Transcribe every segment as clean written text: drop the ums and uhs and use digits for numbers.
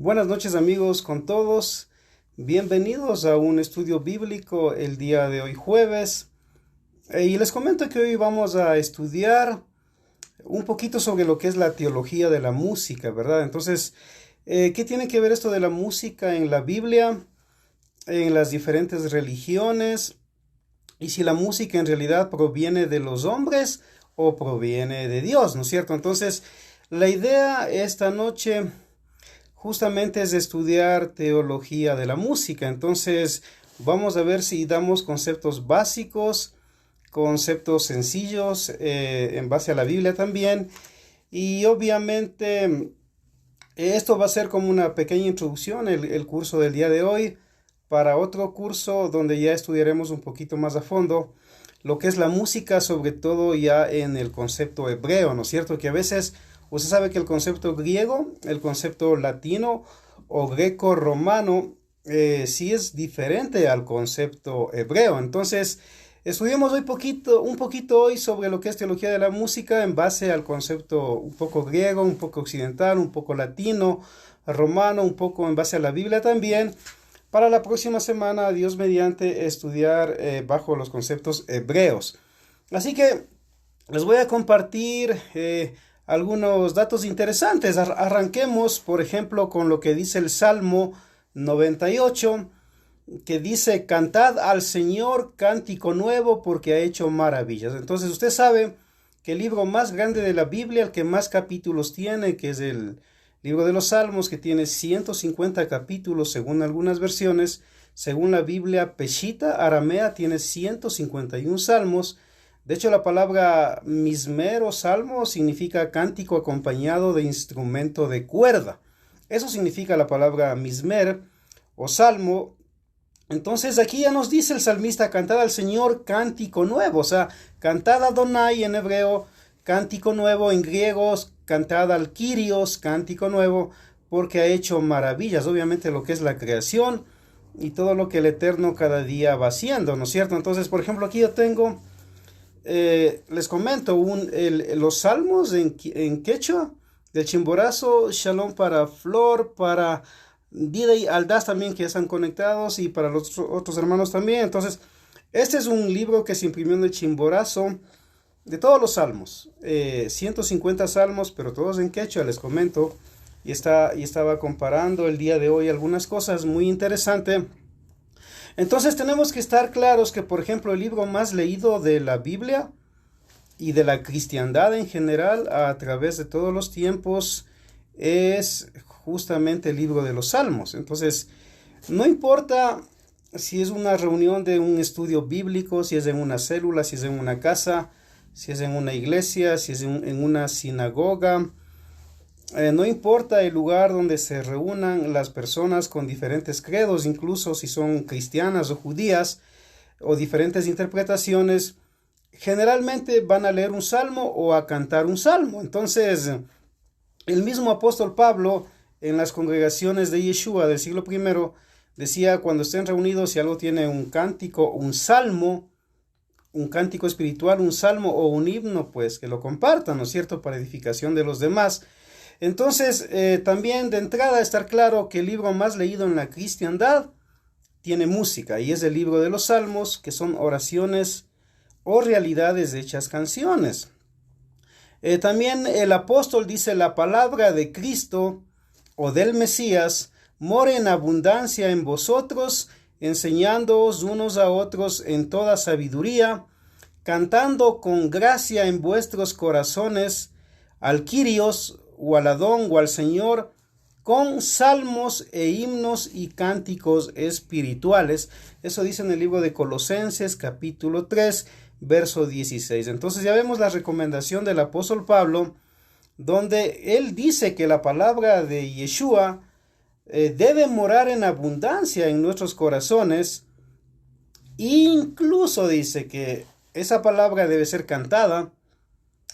Buenas noches amigos con todos, bienvenidos a un estudio bíblico el día de hoy jueves. Y les comento que hoy vamos a estudiar un poquito sobre lo que es la teología de la música, ¿verdad? Entonces, ¿qué tiene que ver esto de la música en la Biblia, en las diferentes religiones? Y si la música en realidad proviene de los hombres o proviene de Dios, ¿no es cierto? Entonces, la idea esta noche justamente es estudiar teología de la música. Entonces, vamos a ver si damos conceptos básicos, conceptos sencillos en base a la Biblia también. Y obviamente esto va a ser como una pequeña introducción, el curso del día de hoy, para otro curso donde ya estudiaremos un poquito más a fondo lo que es la música, sobre todo ya en el concepto hebreo, ¿no es cierto? Que a veces usted sabe que el concepto griego, el concepto latino o greco-romano sí es diferente al concepto hebreo. Entonces, estudiemos hoy un poquito hoy sobre lo que es teología de la música en base al concepto un poco griego, un poco occidental, un poco latino, romano, un poco en base a la Biblia también. Para la próxima semana, Dios mediante, estudiar bajo los conceptos hebreos. Así que les voy a compartir algunos datos interesantes. Arranquemos, por ejemplo, con lo que dice el Salmo 98, que dice: cantad al Señor cántico nuevo porque ha hecho maravillas. Entonces usted sabe que el libro más grande de la Biblia, el que más capítulos tiene, que es el libro de los Salmos, que tiene 150 capítulos según algunas versiones, según la Biblia Peshitta aramea, tiene 151 salmos. De hecho, la palabra mismer o salmo significa cántico acompañado de instrumento de cuerda. Eso significa la palabra mismer o salmo. Entonces aquí ya nos dice el salmista: cantad al Señor cántico nuevo. O sea, cantad a Adonai en hebreo, cántico nuevo en griego, cantad al Kyrios, cántico nuevo, porque ha hecho maravillas. Obviamente lo que es la creación y todo lo que el Eterno cada día va haciendo, ¿no es cierto? Entonces, por ejemplo, aquí yo tengo, les comento, los salmos en quechua, del Chimborazo, Shalom para Flor, para Vida y Aldaz también, que ya están conectados, y para los otros hermanos también. Entonces, este es un libro que se imprimió en el Chimborazo, de todos los salmos, 150 salmos, pero todos en quechua, les comento, y estaba comparando el día de hoy algunas cosas muy interesantes. Entonces tenemos que estar claros que, por ejemplo, el libro más leído de la Biblia y de la cristiandad en general a través de todos los tiempos es justamente el libro de los Salmos. Entonces, no importa si es una reunión de un estudio bíblico, si es en una célula, si es en una casa, si es en una iglesia, si es en una sinagoga, no importa el lugar donde se reúnan las personas con diferentes credos, incluso si son cristianas o judías o diferentes interpretaciones, generalmente van a leer un salmo o a cantar un salmo. Entonces, el mismo apóstol Pablo en las congregaciones de Yeshua del siglo I decía: cuando estén reunidos, si algo tiene un cántico, un salmo, un cántico espiritual, un salmo o un himno, pues que lo compartan, ¿no es cierto?, para edificación de los demás. Entonces, también de entrada estar claro que el libro más leído en la cristiandad tiene música, y es el libro de los Salmos, que son oraciones o realidades hechas canciones. También el apóstol dice: la palabra de Cristo o del Mesías more en abundancia en vosotros, enseñándoos unos a otros en toda sabiduría, cantando con gracia en vuestros corazones al Kyrios o al Adón o al Señor, con salmos e himnos y cánticos espirituales. Eso dice en el libro de Colosenses capítulo 3, verso 16. Entonces ya vemos la recomendación del apóstol Pablo, donde él dice que la palabra de Yeshua debe morar en abundancia en nuestros corazones. Incluso dice que esa palabra debe ser cantada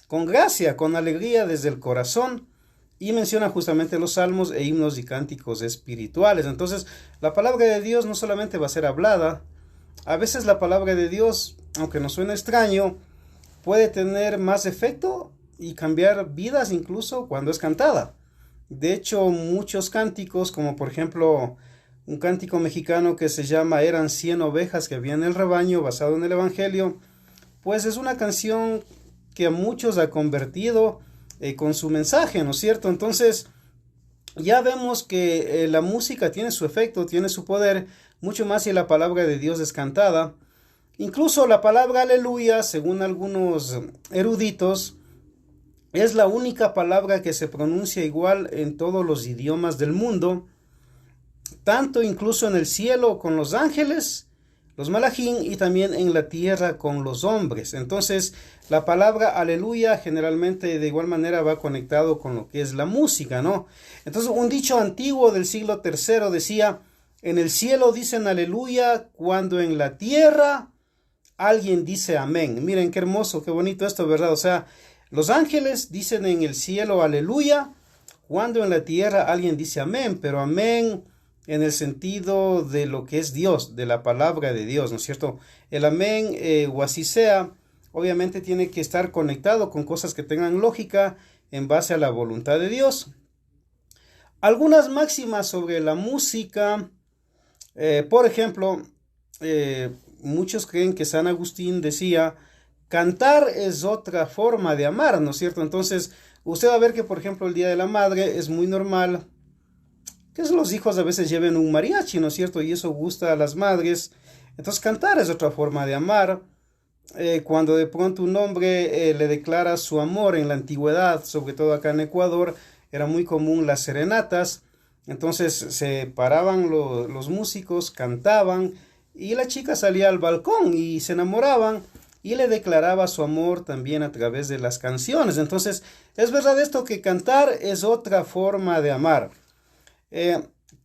con gracia, con alegría desde el corazón, y menciona justamente los salmos e himnos y cánticos espirituales. Entonces, la palabra de Dios no solamente va a ser hablada. A veces la palabra de Dios, aunque nos suene extraño, puede tener más efecto y cambiar vidas incluso cuando es cantada. De hecho, muchos cánticos, como por ejemplo un cántico mexicano que se llama Eran 100 ovejas que había en el rebaño, basado en el Evangelio, pues es una canción que a muchos ha convertido con su mensaje, ¿no es cierto? Entonces, ya vemos que la música tiene su efecto, tiene su poder, mucho más si la palabra de Dios es cantada. Incluso la palabra aleluya, según algunos eruditos, es la única palabra que se pronuncia igual en todos los idiomas del mundo, tanto incluso en el cielo con los ángeles, los malajín, y también en la tierra con los hombres. Entonces, la palabra aleluya generalmente de igual manera va conectado con lo que es la música, ¿no? Entonces, un dicho antiguo del siglo III decía: en el cielo dicen aleluya cuando en la tierra alguien dice amén. Miren qué hermoso, qué bonito esto, ¿verdad? O sea, los ángeles dicen en el cielo aleluya cuando en la tierra alguien dice amén, pero amén en el sentido de lo que es Dios, de la palabra de Dios, ¿no es cierto? El amén o así sea, obviamente tiene que estar conectado con cosas que tengan lógica en base a la voluntad de Dios. Algunas máximas sobre la música, por ejemplo, muchos creen que San Agustín decía: cantar es otra forma de amar, ¿no es cierto? Entonces, usted va a ver que, por ejemplo, el Día de la Madre es muy normal que los hijos a veces lleven un mariachi, ¿no es cierto? Y eso gusta a las madres. Entonces, cantar es otra forma de amar. Cuando de pronto un hombre le declara su amor en la antigüedad, sobre todo acá en Ecuador, era muy común las serenatas. Entonces se paraban los músicos, cantaban, y la chica salía al balcón y se enamoraban y le declaraba su amor también a través de las canciones. Entonces, es verdad esto, que cantar es otra forma de amar.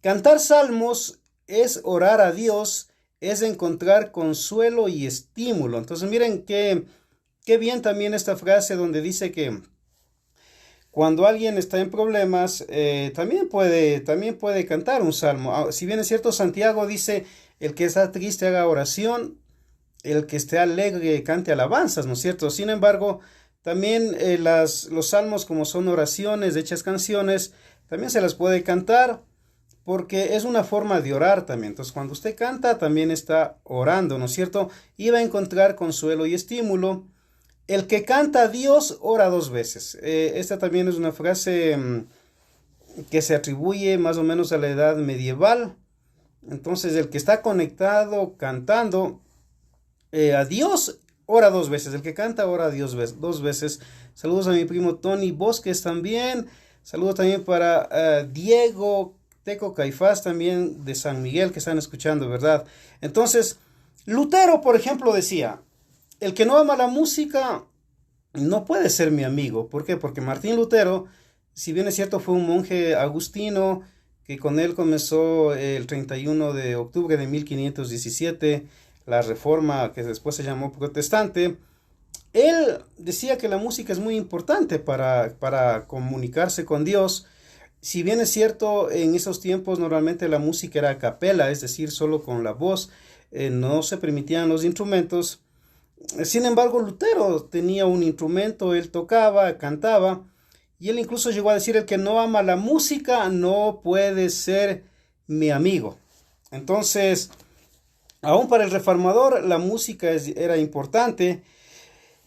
Cantar salmos es orar a Dios, es encontrar consuelo y estímulo. Entonces, miren qué bien también esta frase donde dice que cuando alguien está en problemas, también puede cantar un salmo. Si bien es cierto, Santiago dice: el que está triste haga oración, el que esté alegre cante alabanzas, ¿no es cierto? Sin embargo, también los salmos, como son oraciones, hechas canciones, también se las puede cantar, porque es una forma de orar también. Entonces, cuando usted canta, también está orando, ¿no es cierto? Y va a encontrar consuelo y estímulo. El que canta a Dios ora dos veces. Esta también es una frase que se atribuye más o menos a la edad medieval. Entonces, el que está conectado cantando a Dios ora dos veces. El que canta ora a Dios dos veces. Saludos a mi primo Tony Bosques también. Saludos también para Diego Teco Caifás, también de San Miguel, que están escuchando, ¿verdad? Entonces, Lutero, por ejemplo, decía: el que no ama la música no puede ser mi amigo. ¿Por qué? Porque Martín Lutero, si bien es cierto, fue un monje agustino, que con él comenzó el 31 de octubre de 1517 la reforma que después se llamó protestante. Él decía que la música es muy importante para comunicarse con Dios. Si bien es cierto, en esos tiempos normalmente la música era a capela, es decir, solo con la voz, no se permitían los instrumentos. Sin embargo, Lutero tenía un instrumento, él tocaba, cantaba, y él incluso llegó a decir: el que no ama la música no puede ser mi amigo. Entonces, aún para el reformador la música era importante.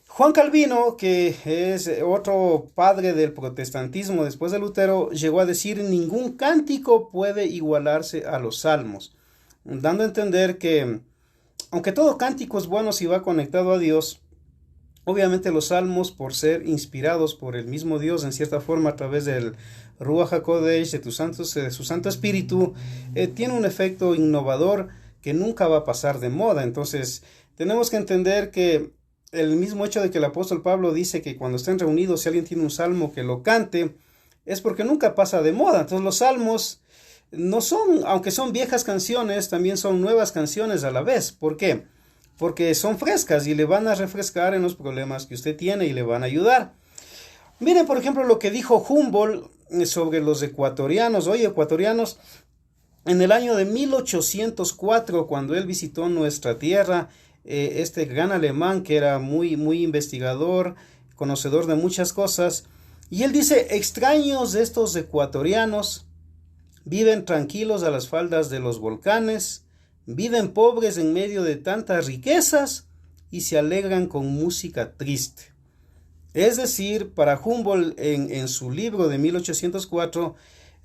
Juan Calvino, que es otro padre del protestantismo después de Lutero, llegó a decir: ningún cántico puede igualarse a los salmos, dando a entender que, aunque todo cántico es bueno si va conectado a Dios, obviamente los salmos, por ser inspirados por el mismo Dios en cierta forma a través del Ruach HaKodesh, de su Santo Espíritu, tiene un efecto innovador que nunca va a pasar de moda. Entonces, tenemos que entender que el mismo hecho de que el apóstol Pablo dice que cuando estén reunidos, si alguien tiene un salmo, que lo cante, es porque nunca pasa de moda. Entonces, los salmos no son, aunque son viejas canciones, también son nuevas canciones a la vez. ¿Por qué? Porque son frescas y le van a refrescar en los problemas que usted tiene y le van a ayudar. Miren, por ejemplo, lo que dijo Humboldt sobre los ecuatorianos. Oye, ecuatorianos, en el año de 1804, cuando él visitó nuestra tierra, este gran alemán que era muy investigador, conocedor de muchas cosas, Y él dice, extraños estos ecuatorianos, viven tranquilos a las faldas de los volcanes, viven pobres en medio de tantas riquezas y se alegran con música triste. Es decir, para Humboldt en su libro de 1804,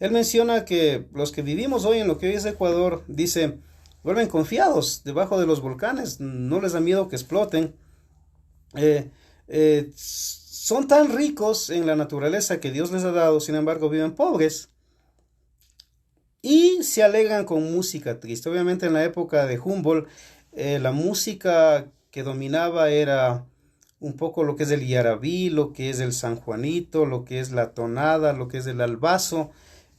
él menciona que los que vivimos hoy en lo que hoy es Ecuador, dice, vuelven confiados debajo de los volcanes, no les da miedo que exploten. Son tan ricos en la naturaleza que Dios les ha dado, sin embargo viven pobres. Y se alegran con música triste. Obviamente en la época de Humboldt, la música que dominaba era un poco lo que es el yarabí, lo que es el sanjuanito, lo que es la tonada, lo que es el albazo,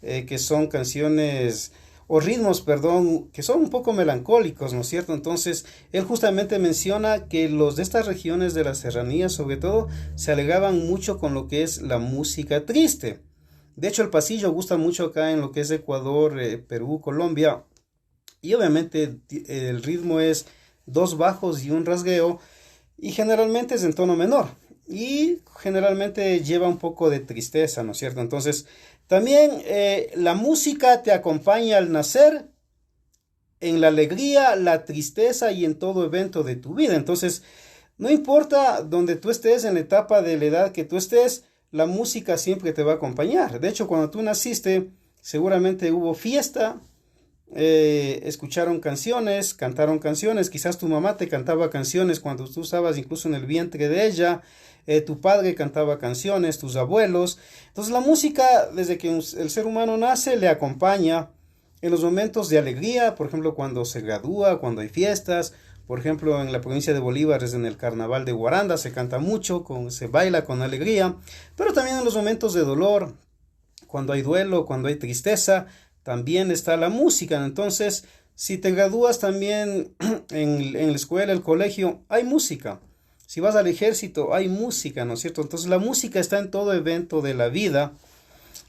que son canciones o ritmos, perdón, que son un poco melancólicos, ¿no es cierto? Entonces, él justamente menciona que los de estas regiones de la serranía, sobre todo, se alegraban mucho con lo que es la música triste. De hecho, el pasillo gusta mucho acá en lo que es Ecuador, Perú, Colombia, y obviamente el ritmo es 2 bajos y un rasgueo, y generalmente es en tono menor, y generalmente lleva un poco de tristeza, ¿no es cierto? Entonces, también la música te acompaña al nacer, en la alegría, la tristeza y en todo evento de tu vida. Entonces, no importa donde tú estés, en la etapa de la edad que tú estés, la música siempre te va a acompañar. De hecho, cuando tú naciste, seguramente hubo fiesta, escucharon canciones, cantaron canciones, quizás tu mamá te cantaba canciones cuando tú estabas incluso en el vientre de ella, tu padre cantaba canciones, tus abuelos. Entonces la música, desde que el ser humano nace, le acompaña en los momentos de alegría, por ejemplo cuando se gradúa, cuando hay fiestas. Por ejemplo, en la provincia de Bolívar, en el carnaval de Guaranda, se canta mucho, se baila con alegría, pero también en los momentos de dolor, cuando hay duelo, cuando hay tristeza, también está la música. Entonces, si te gradúas también en la escuela, el colegio, hay música. Si vas al ejército, hay música, ¿no es cierto? Entonces, la música está en todo evento de la vida.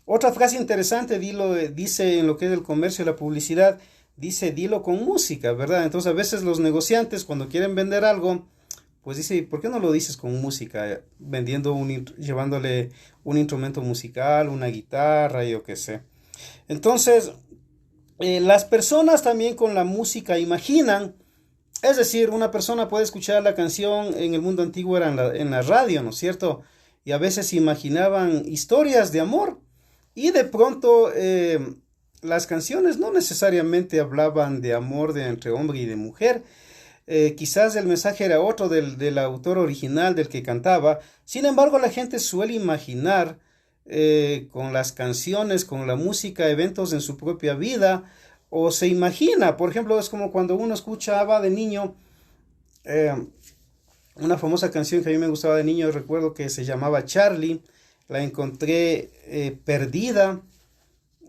Otra frase interesante, dice en lo que es el comercio y la publicidad, dice, dilo con música, ¿verdad? Entonces, a veces los negociantes, cuando quieren vender algo, pues dice, ¿por qué no lo dices con música? Llevándole un instrumento musical, una guitarra, yo qué sé. Entonces, las personas también con la música imaginan, es decir, una persona puede escuchar la canción, en el mundo antiguo era en la radio, ¿no es cierto? Y a veces imaginaban historias de amor y de pronto las canciones no necesariamente hablaban de amor entre hombre y de mujer. Quizás el mensaje era otro del autor original, del que cantaba. Sin embargo, la gente suele imaginar con las canciones, con la música, eventos en su propia vida, o se imagina, por ejemplo, es como cuando uno escuchaba de niño una famosa canción que a mí me gustaba de niño, recuerdo que se llamaba Charlie, la encontré perdida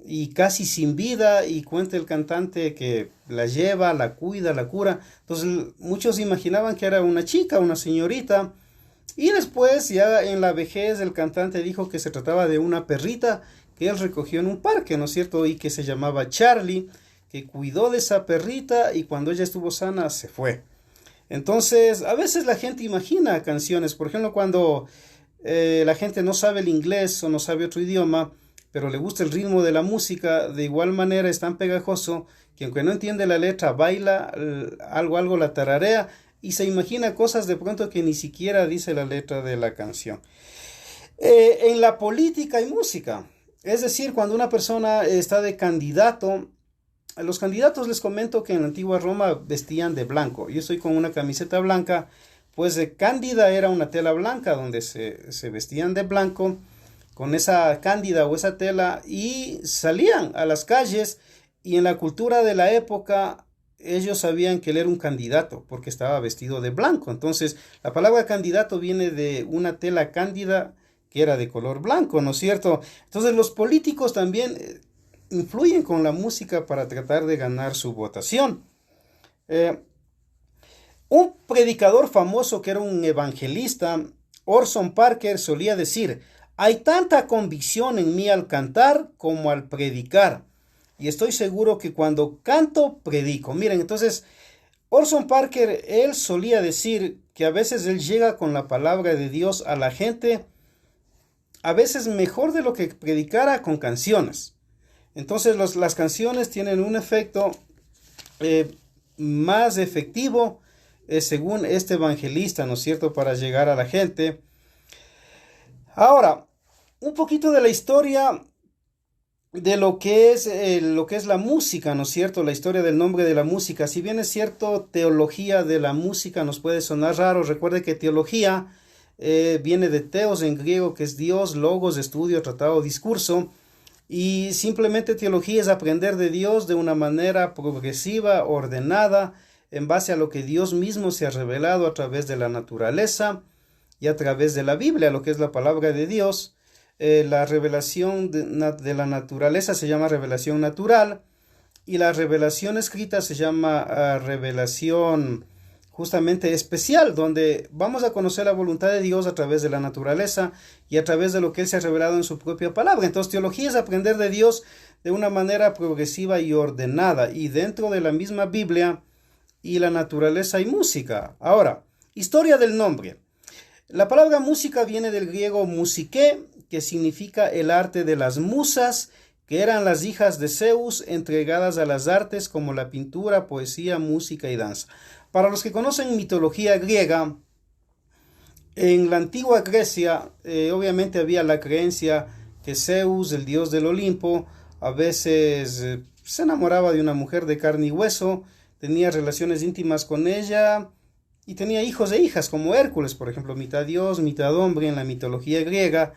y casi sin vida, y cuenta el cantante que la lleva, la cuida, la cura. Entonces muchos imaginaban que era una chica, una señorita, y después ya en la vejez el cantante dijo que se trataba de una perrita que él recogió en un parque, ¿no es cierto? Y que se llamaba Charlie, que cuidó de esa perrita y cuando ella estuvo sana se fue. Entonces a veces la gente imagina canciones, por ejemplo cuando la gente no sabe el inglés o no sabe otro idioma, pero le gusta el ritmo de la música, de igual manera es tan pegajoso que aunque no entiende la letra, baila algo la tararea y se imagina cosas de pronto que ni siquiera dice la letra de la canción. En la política hay música, es decir, cuando una persona está de candidato, los candidatos les comento que en la antigua Roma vestían de blanco. Yo estoy con una camiseta blanca, pues cándida era una tela blanca donde se vestían de blanco con esa cándida o esa tela y salían a las calles, y en la cultura de la época ellos sabían que él era un candidato porque estaba vestido de blanco. Entonces la palabra candidato viene de una tela cándida que era de color blanco, ¿no es cierto? Entonces los políticos también influyen con la música para tratar de ganar su votación. Un predicador famoso que era un evangelista, Orson Parker, solía decir: hay tanta convicción en mí al cantar como al predicar, y estoy seguro que cuando canto, predico. Miren, entonces, Orson Parker, él solía decir que a veces él llega con la palabra de Dios a la gente a veces mejor de lo que predicara con canciones. Entonces las canciones tienen un efecto más efectivo según este evangelista, ¿no es cierto?, para llegar a la gente. Ahora, un poquito de la historia de lo que es la música, ¿no es cierto?, la historia del nombre de la música. Si bien es cierto, teología de la música nos puede sonar raro, recuerde que teología viene de teos en griego, que es Dios, logos, estudio, tratado, discurso. Y simplemente teología es aprender de Dios de una manera progresiva, ordenada, en base a lo que Dios mismo se ha revelado a través de la naturaleza y a través de la Biblia, lo que es la palabra de Dios. La revelación de la naturaleza se llama revelación natural y la revelación escrita se llama revelación justamente especial, donde vamos a conocer la voluntad de Dios a través de la naturaleza y a través de lo que Él se ha revelado en su propia palabra. Entonces, teología es aprender de Dios de una manera progresiva y ordenada, y dentro de la misma Biblia y la naturaleza y música. Ahora, historia del nombre. La palabra música viene del griego musiké, que significa el arte de las musas, que eran las hijas de Zeus entregadas a las artes como la pintura, poesía, música y danza. Para los que conocen mitología griega, en la antigua Grecia obviamente había la creencia que Zeus, el dios del Olimpo, a veces se enamoraba de una mujer de carne y hueso, tenía relaciones íntimas con ella y tenía hijos e hijas como Hércules, por ejemplo, mitad dios, mitad hombre en la mitología griega.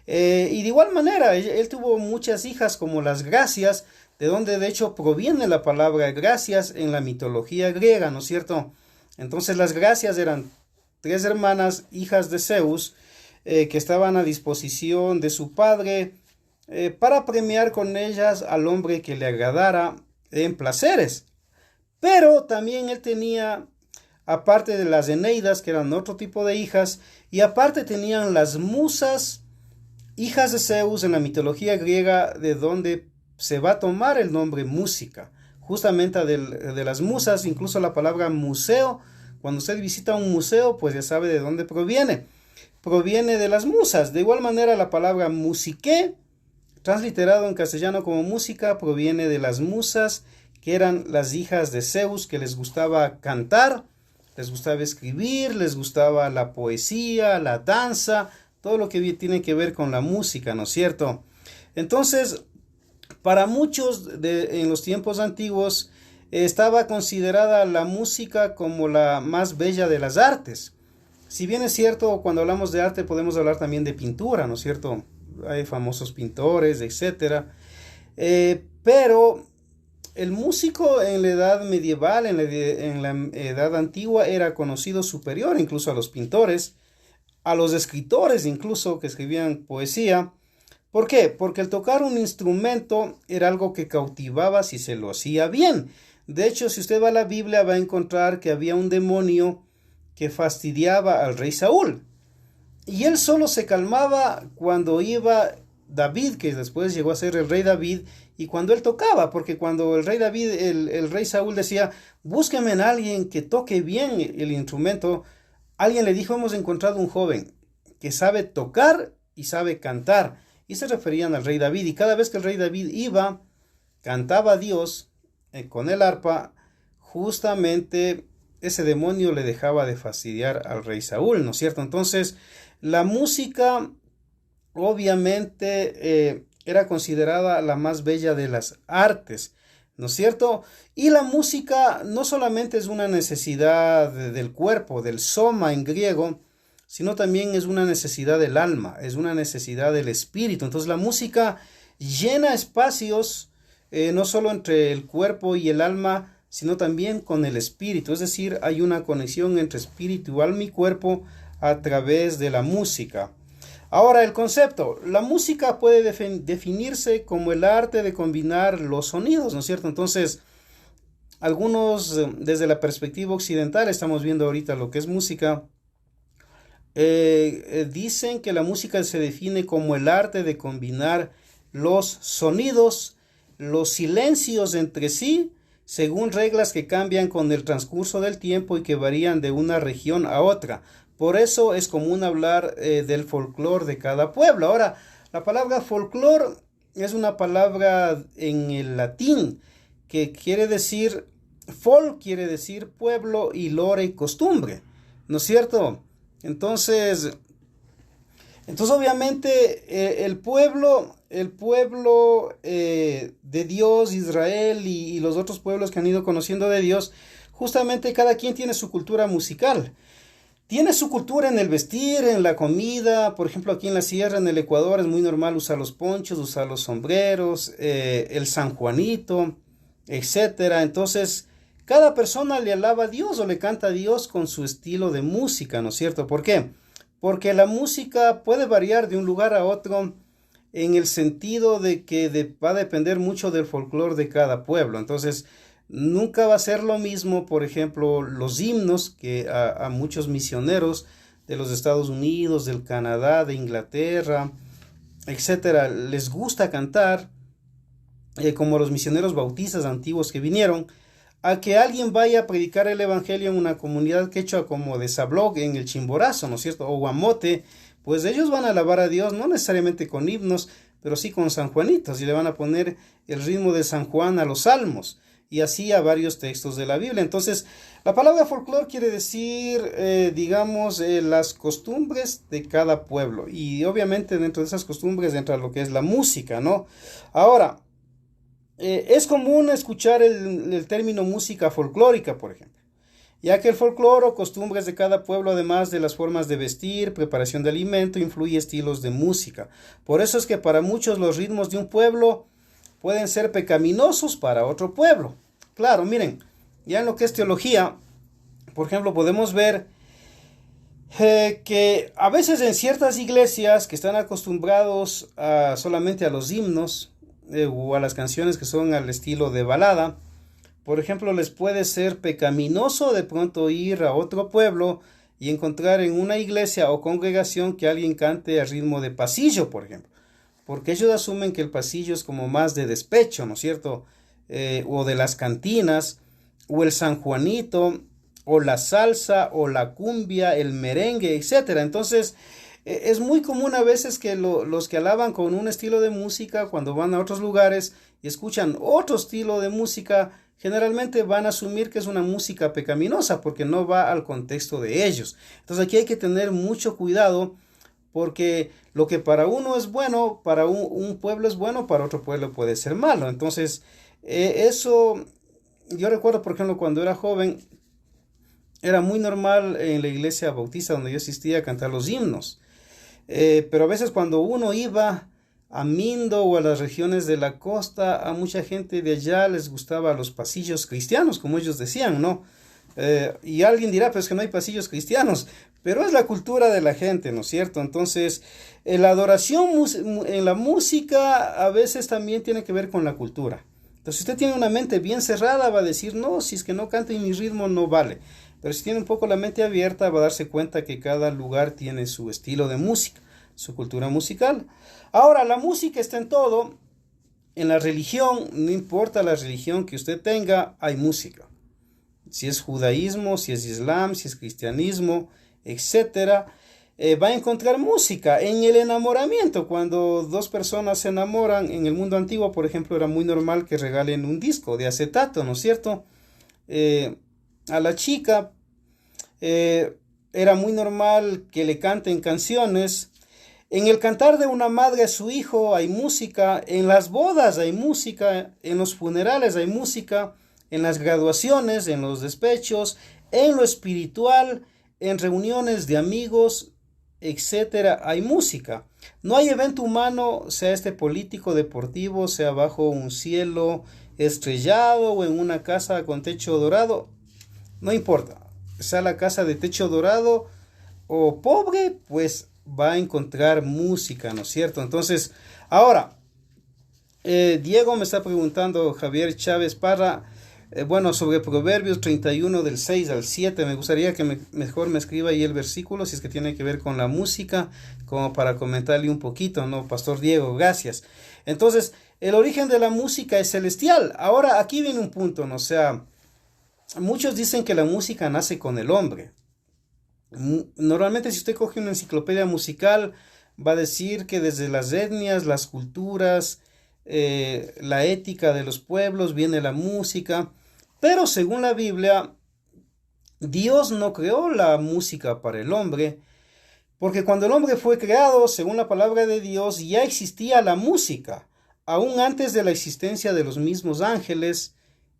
Y de igual manera, él tuvo muchas hijas como las Gracias, de donde de hecho proviene la palabra gracias en la mitología griega, ¿no es cierto? Entonces las Gracias eran 3 hermanas, hijas de Zeus, que estaban a disposición de su padre para premiar con ellas al hombre que le agradara en placeres. Pero también él tenía, aparte de las Eneidas, que eran otro tipo de hijas, y aparte tenían las musas, hijas de Zeus en la mitología griega, de donde se va a tomar el nombre música, justamente de las musas. Incluso la palabra museo, cuando usted visita un museo, pues ya sabe de dónde proviene. Proviene de las musas. De igual manera, la palabra musiqué, transliterado en castellano como música, proviene de las musas, que eran las hijas de Zeus, que les gustaba cantar, les gustaba escribir, les gustaba la poesía, la danza, todo lo que tiene que ver con la música, ¿no es cierto? Entonces, para muchos en los tiempos antiguos, estaba considerada la música como la más bella de las artes. Si bien es cierto, cuando hablamos de arte podemos hablar también de pintura, ¿no es cierto? Hay famosos pintores, etc. Pero el músico en la edad medieval, en la edad antigua, era conocido superior incluso a los pintores, a los escritores incluso que escribían poesía. ¿Por qué? Porque el tocar un instrumento era algo que cautivaba si se lo hacía bien. De hecho, si usted va a la Biblia va a encontrar que había un demonio que fastidiaba al rey Saúl. Y él solo se calmaba cuando iba David, que después llegó a ser el rey David, y cuando él tocaba, porque cuando el rey David, el rey Saúl decía, búsqueme en alguien que toque bien el instrumento, alguien le dijo, hemos encontrado un joven que sabe tocar y sabe cantar. Y se referían al rey David, y cada vez que el rey David iba, cantaba a Dios con el arpa, justamente ese demonio le dejaba de fastidiar al rey Saúl, ¿no es cierto? Entonces, la música obviamente era considerada la más bella de las artes, ¿no es cierto? Y la música no solamente es una necesidad del cuerpo, del soma en griego, sino también es una necesidad del alma, es una necesidad del espíritu. Entonces la música llena espacios no solo entre el cuerpo y el alma, sino también con el espíritu. Es decir, hay una conexión entre espíritu, alma y cuerpo a través de la música. Ahora, el concepto. La música puede definirse como el arte de combinar los sonidos, ¿no es cierto? Entonces, algunos desde la perspectiva occidental, estamos viendo ahorita lo que es música, dicen que la música se define como el arte de combinar los sonidos, los silencios entre sí, según reglas que cambian con el transcurso del tiempo y que varían de una región a otra. Por eso es común hablar del folclore de cada pueblo. Ahora, la palabra folclore es una palabra en el latín que quiere decir, folk quiere decir pueblo y lore costumbre, ¿no es cierto? Entonces obviamente el pueblo de Dios, Israel y los otros pueblos que han ido conociendo de Dios, justamente cada quien tiene su cultura musical. Tiene su cultura en el vestir, en la comida. Por ejemplo, aquí en la sierra, en el Ecuador, es muy normal usar los ponchos, usar los sombreros, el San Juanito, etcétera. Entonces, cada persona le alaba a Dios o le canta a Dios con su estilo de música, ¿no es cierto? ¿Por qué? Porque la música puede variar de un lugar a otro en el sentido de que va a depender mucho del folclore de cada pueblo. Entonces, nunca va a ser lo mismo, por ejemplo, los himnos que a muchos misioneros de los Estados Unidos, del Canadá, de Inglaterra, etcétera, les gusta cantar, como los misioneros bautistas antiguos que vinieron, a que alguien vaya a predicar el evangelio en una comunidad quechua como de Sablog, en el Chimborazo, ¿no es cierto? O Guamote, pues ellos van a alabar a Dios, no necesariamente con himnos, pero sí con San Juanitos, y le van a poner el ritmo de San Juan a los salmos, y así a varios textos de la Biblia. Entonces, la palabra folclore quiere decir, las costumbres de cada pueblo, y obviamente dentro de esas costumbres entra lo que es la música, ¿no? Ahora, es común escuchar el término música folclórica, por ejemplo, ya que el folclore o costumbres de cada pueblo, además de las formas de vestir, preparación de alimento, influye estilos de música. Por eso es que para muchos los ritmos de un pueblo pueden ser pecaminosos para otro pueblo. Claro, miren, ya en lo que es teología, por ejemplo, podemos ver que a veces en ciertas iglesias que están acostumbrados solamente a los himnos, o a las canciones que son al estilo de balada, por ejemplo, les puede ser pecaminoso de pronto ir a otro pueblo y encontrar en una iglesia o congregación que alguien cante a ritmo de pasillo, por ejemplo, porque ellos asumen que el pasillo es como más de despecho, ¿no es cierto? O de las cantinas, o el San Juanito, o la salsa, o la cumbia, el merengue, etcétera. Entonces, es muy común a veces que los que alaban con un estilo de música, cuando van a otros lugares y escuchan otro estilo de música, generalmente van a asumir que es una música pecaminosa porque no va al contexto de ellos. Entonces aquí hay que tener mucho cuidado, porque lo que para uno es bueno, para un pueblo es bueno, para otro pueblo puede ser malo. Entonces, eso, yo recuerdo, por ejemplo, cuando era joven, era muy normal en la iglesia bautista donde yo asistía a cantar los himnos. Pero a veces cuando uno iba a Mindo o a las regiones de la costa, a mucha gente de allá les gustaba los pasillos cristianos, como ellos decían, ¿no? Y alguien dirá, pues que no hay pasillos cristianos, pero es la cultura de la gente, ¿no es cierto? Entonces, la adoración en la música a veces también tiene que ver con la cultura. Entonces, si usted tiene una mente bien cerrada, va a decir, no, si es que no canta en mi ritmo, no vale. Pero si tiene un poco la mente abierta, va a darse cuenta que cada lugar tiene su estilo de música, su cultura musical. Ahora, la música está en todo. En la religión, no importa la religión que usted tenga, hay música. Si es judaísmo, si es islam, si es cristianismo, etcétera, va a encontrar música. En el enamoramiento, cuando dos personas se enamoran, en el mundo antiguo, por ejemplo, era muy normal que regalen un disco de acetato, ¿no es cierto? A la chica era muy normal que le canten canciones. En el cantar de una madre a su hijo hay música, en las bodas hay música, en los funerales hay música, en las graduaciones, en los despechos, en lo espiritual, en reuniones de amigos, etcétera, hay música. No hay evento humano, sea este político, deportivo, sea bajo un cielo estrellado o en una casa con techo dorado, no importa, sea la casa de techo dorado o pobre, pues va a encontrar música, ¿no es cierto? Entonces, ahora, Diego me está preguntando, Javier Chávez Parra, sobre Proverbios 31 del 6 al 7, me gustaría que mejor me escriba ahí el versículo, si es que tiene que ver con la música, como para comentarle un poquito, ¿no? Pastor Diego, gracias. Entonces, el origen de la música es celestial. Ahora, aquí viene un punto, ¿no? O sea, muchos dicen que la música nace con el hombre. Normalmente si usted coge una enciclopedia musical, va a decir que desde las etnias, las culturas, la ética de los pueblos viene la música, pero según la Biblia, Dios no creó la música para el hombre, porque cuando el hombre fue creado, según la palabra de Dios, ya existía la música. Aún antes de la existencia de los mismos ángeles,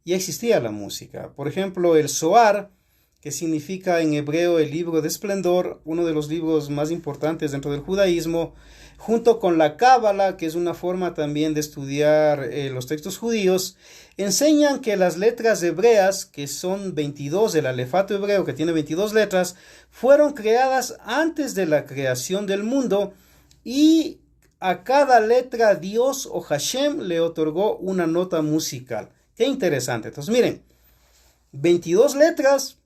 ya existía la música. Por ejemplo, el Zohar, que significa en hebreo el libro de esplendor, uno de los libros más importantes dentro del judaísmo, junto con la Cábala, que es una forma también de estudiar los textos judíos, enseñan que las letras hebreas, que son 22, el alefato hebreo, que tiene 22 letras, fueron creadas antes de la creación del mundo, y a cada letra Dios o Hashem le otorgó una nota musical. Qué interesante. Entonces miren, 22 letras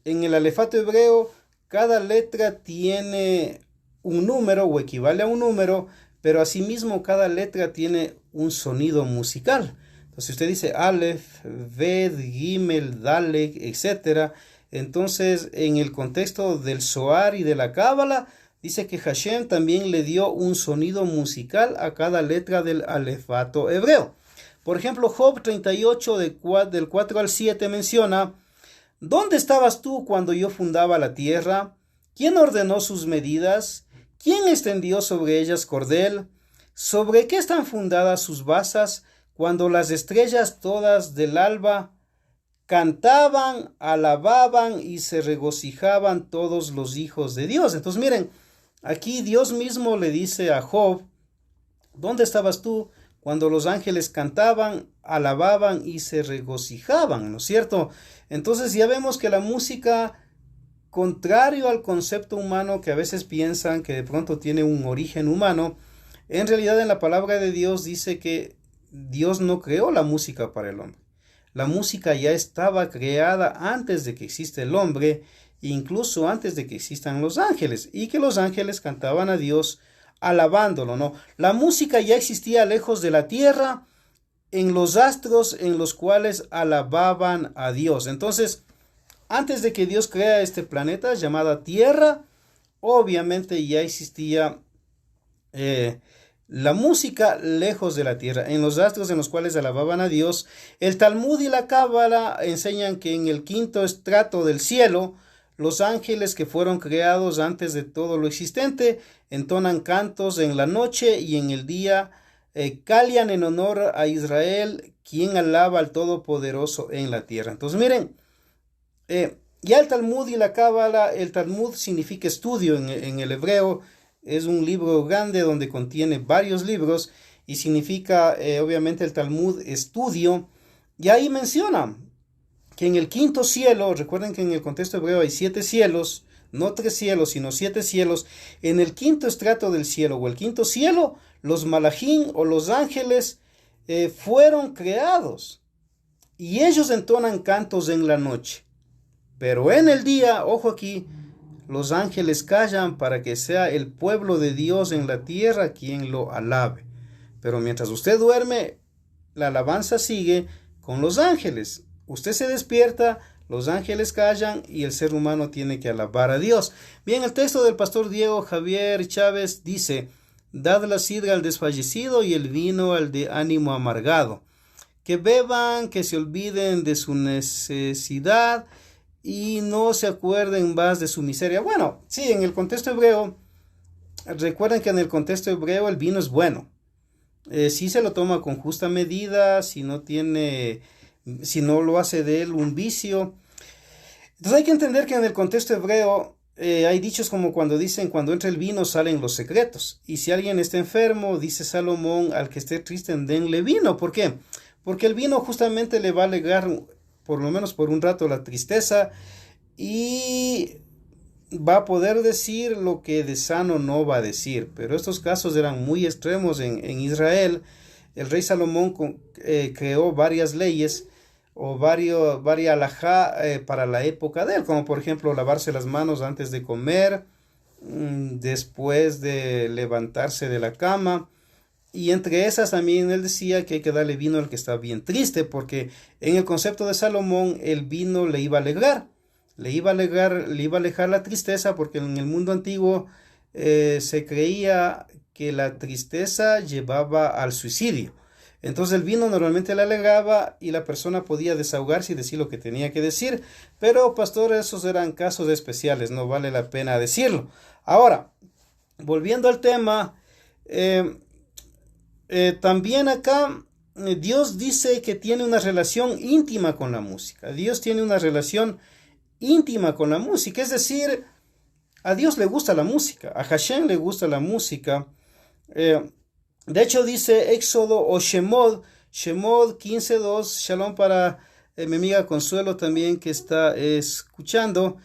en el alefato hebreo, cada letra tiene un número o equivale a un número, pero asimismo cada letra tiene un sonido musical. Entonces, si usted dice Aleph, Ved, Gimel, Dalek, etc., entonces en el contexto del Zohar y de la Cábala, dice que Hashem también le dio un sonido musical a cada letra del alefato hebreo. Por ejemplo, Job 38 del 4 al 7 menciona: ¿Dónde estabas tú cuando yo fundaba la tierra? ¿Quién ordenó sus medidas? ¿Quién extendió sobre ellas cordel? ¿Sobre qué están fundadas sus basas? Cuando las estrellas todas del alba cantaban, alababan y se regocijaban todos los hijos de Dios. Entonces miren, aquí Dios mismo le dice a Job: ¿dónde estabas tú cuando los ángeles cantaban, alababan y se regocijaban? ¿No es cierto? Entonces ya vemos que la música, contrario al concepto humano que a veces piensan que de pronto tiene un origen humano, en realidad en la palabra de Dios dice que Dios no creó la música para el hombre. La música ya estaba creada antes de que exista el hombre, incluso antes de que existan los ángeles, y que los ángeles cantaban a Dios alabándolo, ¿no? La música ya existía lejos de la tierra, en los astros en los cuales alababan a Dios. Entonces, antes de que Dios crea este planeta llamada Tierra, obviamente ya existía la música lejos de la tierra, en los astros en los cuales alababan a Dios. El Talmud y la Cábala enseñan que en el quinto estrato del cielo, los ángeles que fueron creados antes de todo lo existente entonan cantos en la noche y en el día, calian en honor a Israel, quien alaba al Todopoderoso en la tierra. Entonces miren, ya el Talmud y la Cábala, el Talmud significa estudio en el hebreo, es un libro grande donde contiene varios libros y significa obviamente el Talmud estudio, y ahí menciona que en el quinto cielo, recuerden que en el contexto hebreo hay 7 cielos, no 3 cielos, sino 7 cielos. En el quinto estrato del cielo o el quinto cielo, los malajim o los ángeles fueron creados y ellos entonan cantos en la noche. Pero en el día, ojo aquí, los ángeles callan para que sea el pueblo de Dios en la tierra quien lo alabe. Pero mientras usted duerme, la alabanza sigue con los ángeles. Usted se despierta, los ángeles callan y el ser humano tiene que alabar a Dios. Bien, el texto del pastor Diego Javier Chávez dice: dad la sidra al desfallecido y el vino al de ánimo amargado. Que beban, que se olviden de su necesidad y no se acuerden más de su miseria. Bueno, sí, en el contexto hebreo, recuerden que en el contexto hebreo el vino es bueno. Si se lo toma con justa medida, si no lo hace de él un vicio. Entonces hay que entender que en el contexto hebreo hay dichos como cuando dicen: cuando entra el vino salen los secretos. Y si alguien está enfermo, dice Salomón, al que esté triste denle vino. ¿Por qué? Porque el vino justamente le va a alegar, por lo menos por un rato, la tristeza, y va a poder decir lo que de sano no va a decir. Pero estos casos eran muy extremos en Israel. El rey Salomón creó varias leyes o varias alajá para la época de él, como por ejemplo lavarse las manos antes de comer, después de levantarse de la cama. Y entre esas también él decía que hay que darle vino al que está bien triste, porque en el concepto de Salomón el vino le iba a alegrar. le iba a alejar la tristeza, porque en el mundo antiguo se creía que la tristeza llevaba al suicidio. Entonces el vino normalmente le alegraba y la persona podía desahogarse y decir lo que tenía que decir. Pero, pastor, esos eran casos especiales, no vale la pena decirlo. Ahora, volviendo al tema, también acá Dios dice que tiene una relación íntima con la música. Dios tiene una relación íntima con la música, es decir, a Dios le gusta la música, a Hashem le gusta la música. De hecho dice Éxodo o Shemot 15:2, shalom para mi amiga Consuelo también que está escuchando.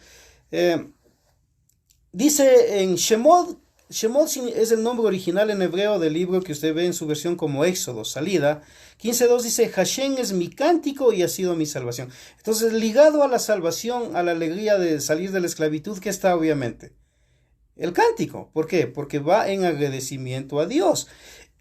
Dice en Shemot es el nombre original en hebreo del libro que usted ve en su versión como Éxodo, salida. 15:2 dice, Hashem es mi cántico y ha sido mi salvación. Entonces, ligado a la salvación, a la alegría de salir de la esclavitud, ¿qué está obviamente? El cántico. ¿Por qué? Porque va en agradecimiento a Dios.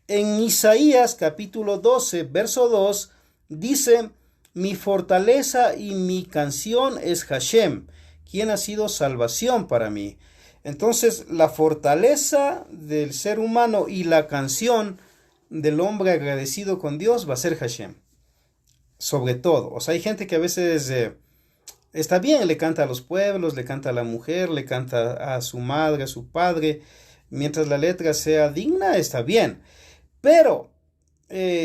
En Isaías capítulo 12, verso 2, dice, mi fortaleza y mi canción es Hashem, quien ha sido salvación para mí. Entonces, la fortaleza del ser humano y la canción del hombre agradecido con Dios va a ser Hashem. Sobre todo. O sea, hay gente que a veces está bien, le canta a los pueblos, le canta a la mujer, le canta a su madre, a su padre. Mientras la letra sea digna, está bien. Pero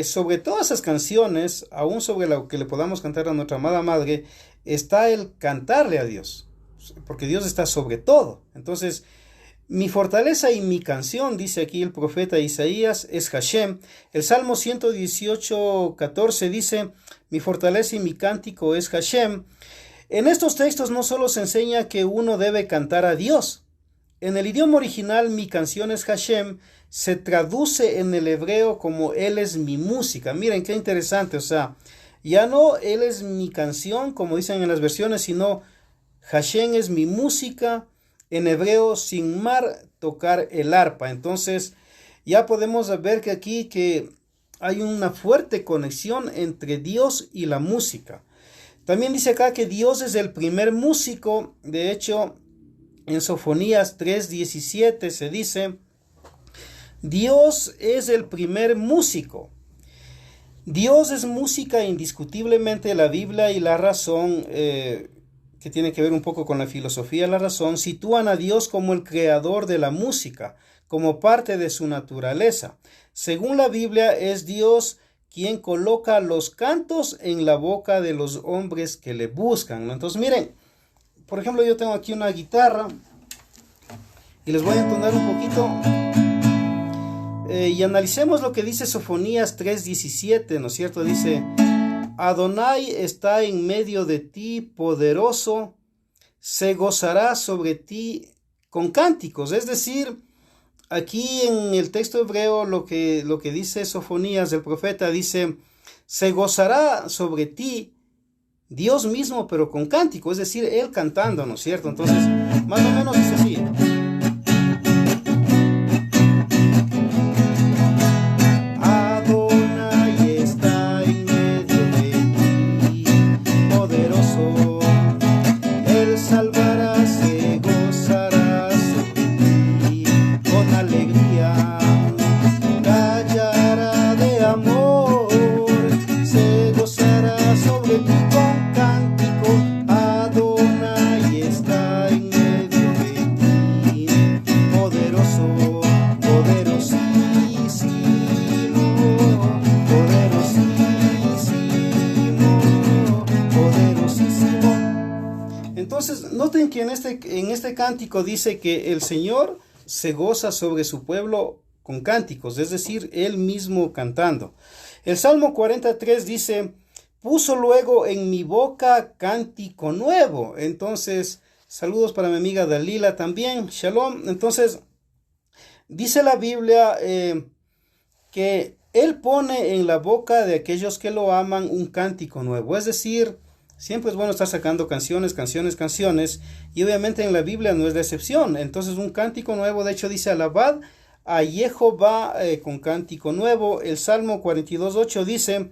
sobre todas esas canciones, aún sobre lo que le podamos cantar a nuestra amada madre, está el cantarle a Dios. Porque Dios está sobre todo. Entonces, mi fortaleza y mi canción, dice aquí el profeta Isaías, es Hashem. El Salmo 118:14 dice, mi fortaleza y mi cántico es Hashem. En estos textos no solo se enseña que uno debe cantar a Dios. En el idioma original, mi canción es Hashem, se traduce en el hebreo como Él es mi música. Miren qué interesante, o sea, ya no Él es mi canción, como dicen en las versiones, sino Hashem es mi música, en hebreo, sin mar, tocar el arpa. Entonces, ya podemos ver que aquí que hay una fuerte conexión entre Dios y la música. También dice acá que Dios es el primer músico. De hecho, en Sofonías 3:17 se dice, Dios es el primer músico. Dios es música indiscutiblemente. La Biblia y la razón, que tiene que ver un poco con la filosofía, la razón, sitúan a Dios como el creador de la música, como parte de su naturaleza. Según la Biblia, es Dios quien coloca los cantos en la boca de los hombres que le buscan, ¿no? Entonces, miren, por ejemplo, yo tengo aquí una guitarra y les voy a entonar un poquito. Y analicemos lo que dice Sofonías 3:17, ¿no es cierto? Dice, Adonai está en medio de ti, poderoso, se gozará sobre ti con cánticos. Es decir, aquí en el texto hebreo lo que dice Sofonías, el profeta, dice, se gozará sobre ti Dios mismo, pero con cántico, es decir, Él cantando, ¿no es cierto? Entonces, más o menos dice así. Entonces, noten que en este cántico dice que el Señor se goza sobre su pueblo con cánticos, es decir, Él mismo cantando. El Salmo 43 dice, puso luego en mi boca cántico nuevo. Entonces, saludos para mi amiga Dalila también, shalom. Entonces, dice la Biblia que Él pone en la boca de aquellos que lo aman un cántico nuevo, es decir, siempre es bueno estar sacando canciones, y obviamente en la Biblia no es la excepción. Entonces un cántico nuevo, de hecho dice, alabad a Jehová con cántico nuevo. El Salmo 42:8 dice,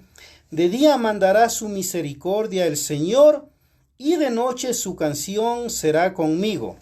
de día mandará su misericordia el Señor, y de noche su canción será conmigo.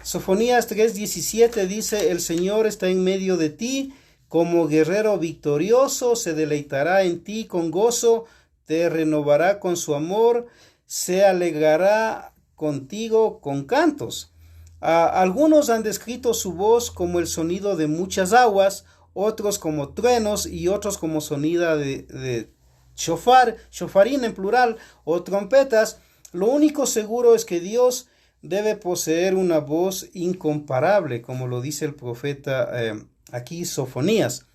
Sofonías 3:17 dice, el Señor está en medio de ti, como guerrero victorioso, se deleitará en ti con gozo, te renovará con su amor, se alegrará contigo con cantos. Algunos han descrito su voz como el sonido de muchas aguas, otros como truenos y otros como sonido de shofar, shofarín en plural, o trompetas. Lo único seguro es que Dios debe poseer una voz incomparable, como lo dice el profeta aquí Sofonías.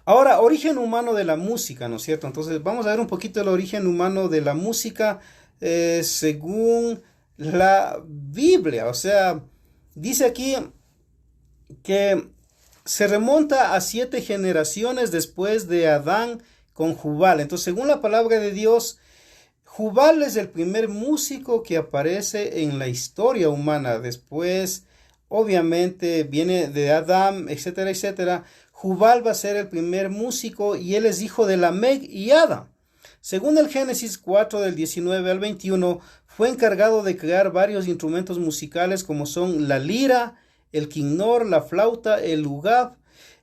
Ahora, origen humano de la música, ¿no es cierto? Entonces vamos a ver un poquito el origen humano de la música según la Biblia. O sea, dice aquí que se remonta a 7 generaciones después de Adán con Jubal. Entonces, según la palabra de Dios, Jubal es el primer músico que aparece en la historia humana. Después, obviamente, viene de Adán, etcétera, etcétera. Jubal va a ser el primer músico y él es hijo de Lamec y Ada. Según el Génesis 4 del 19 al 21, fue encargado de crear varios instrumentos musicales como son la lira, el quinnor, la flauta, el lugab.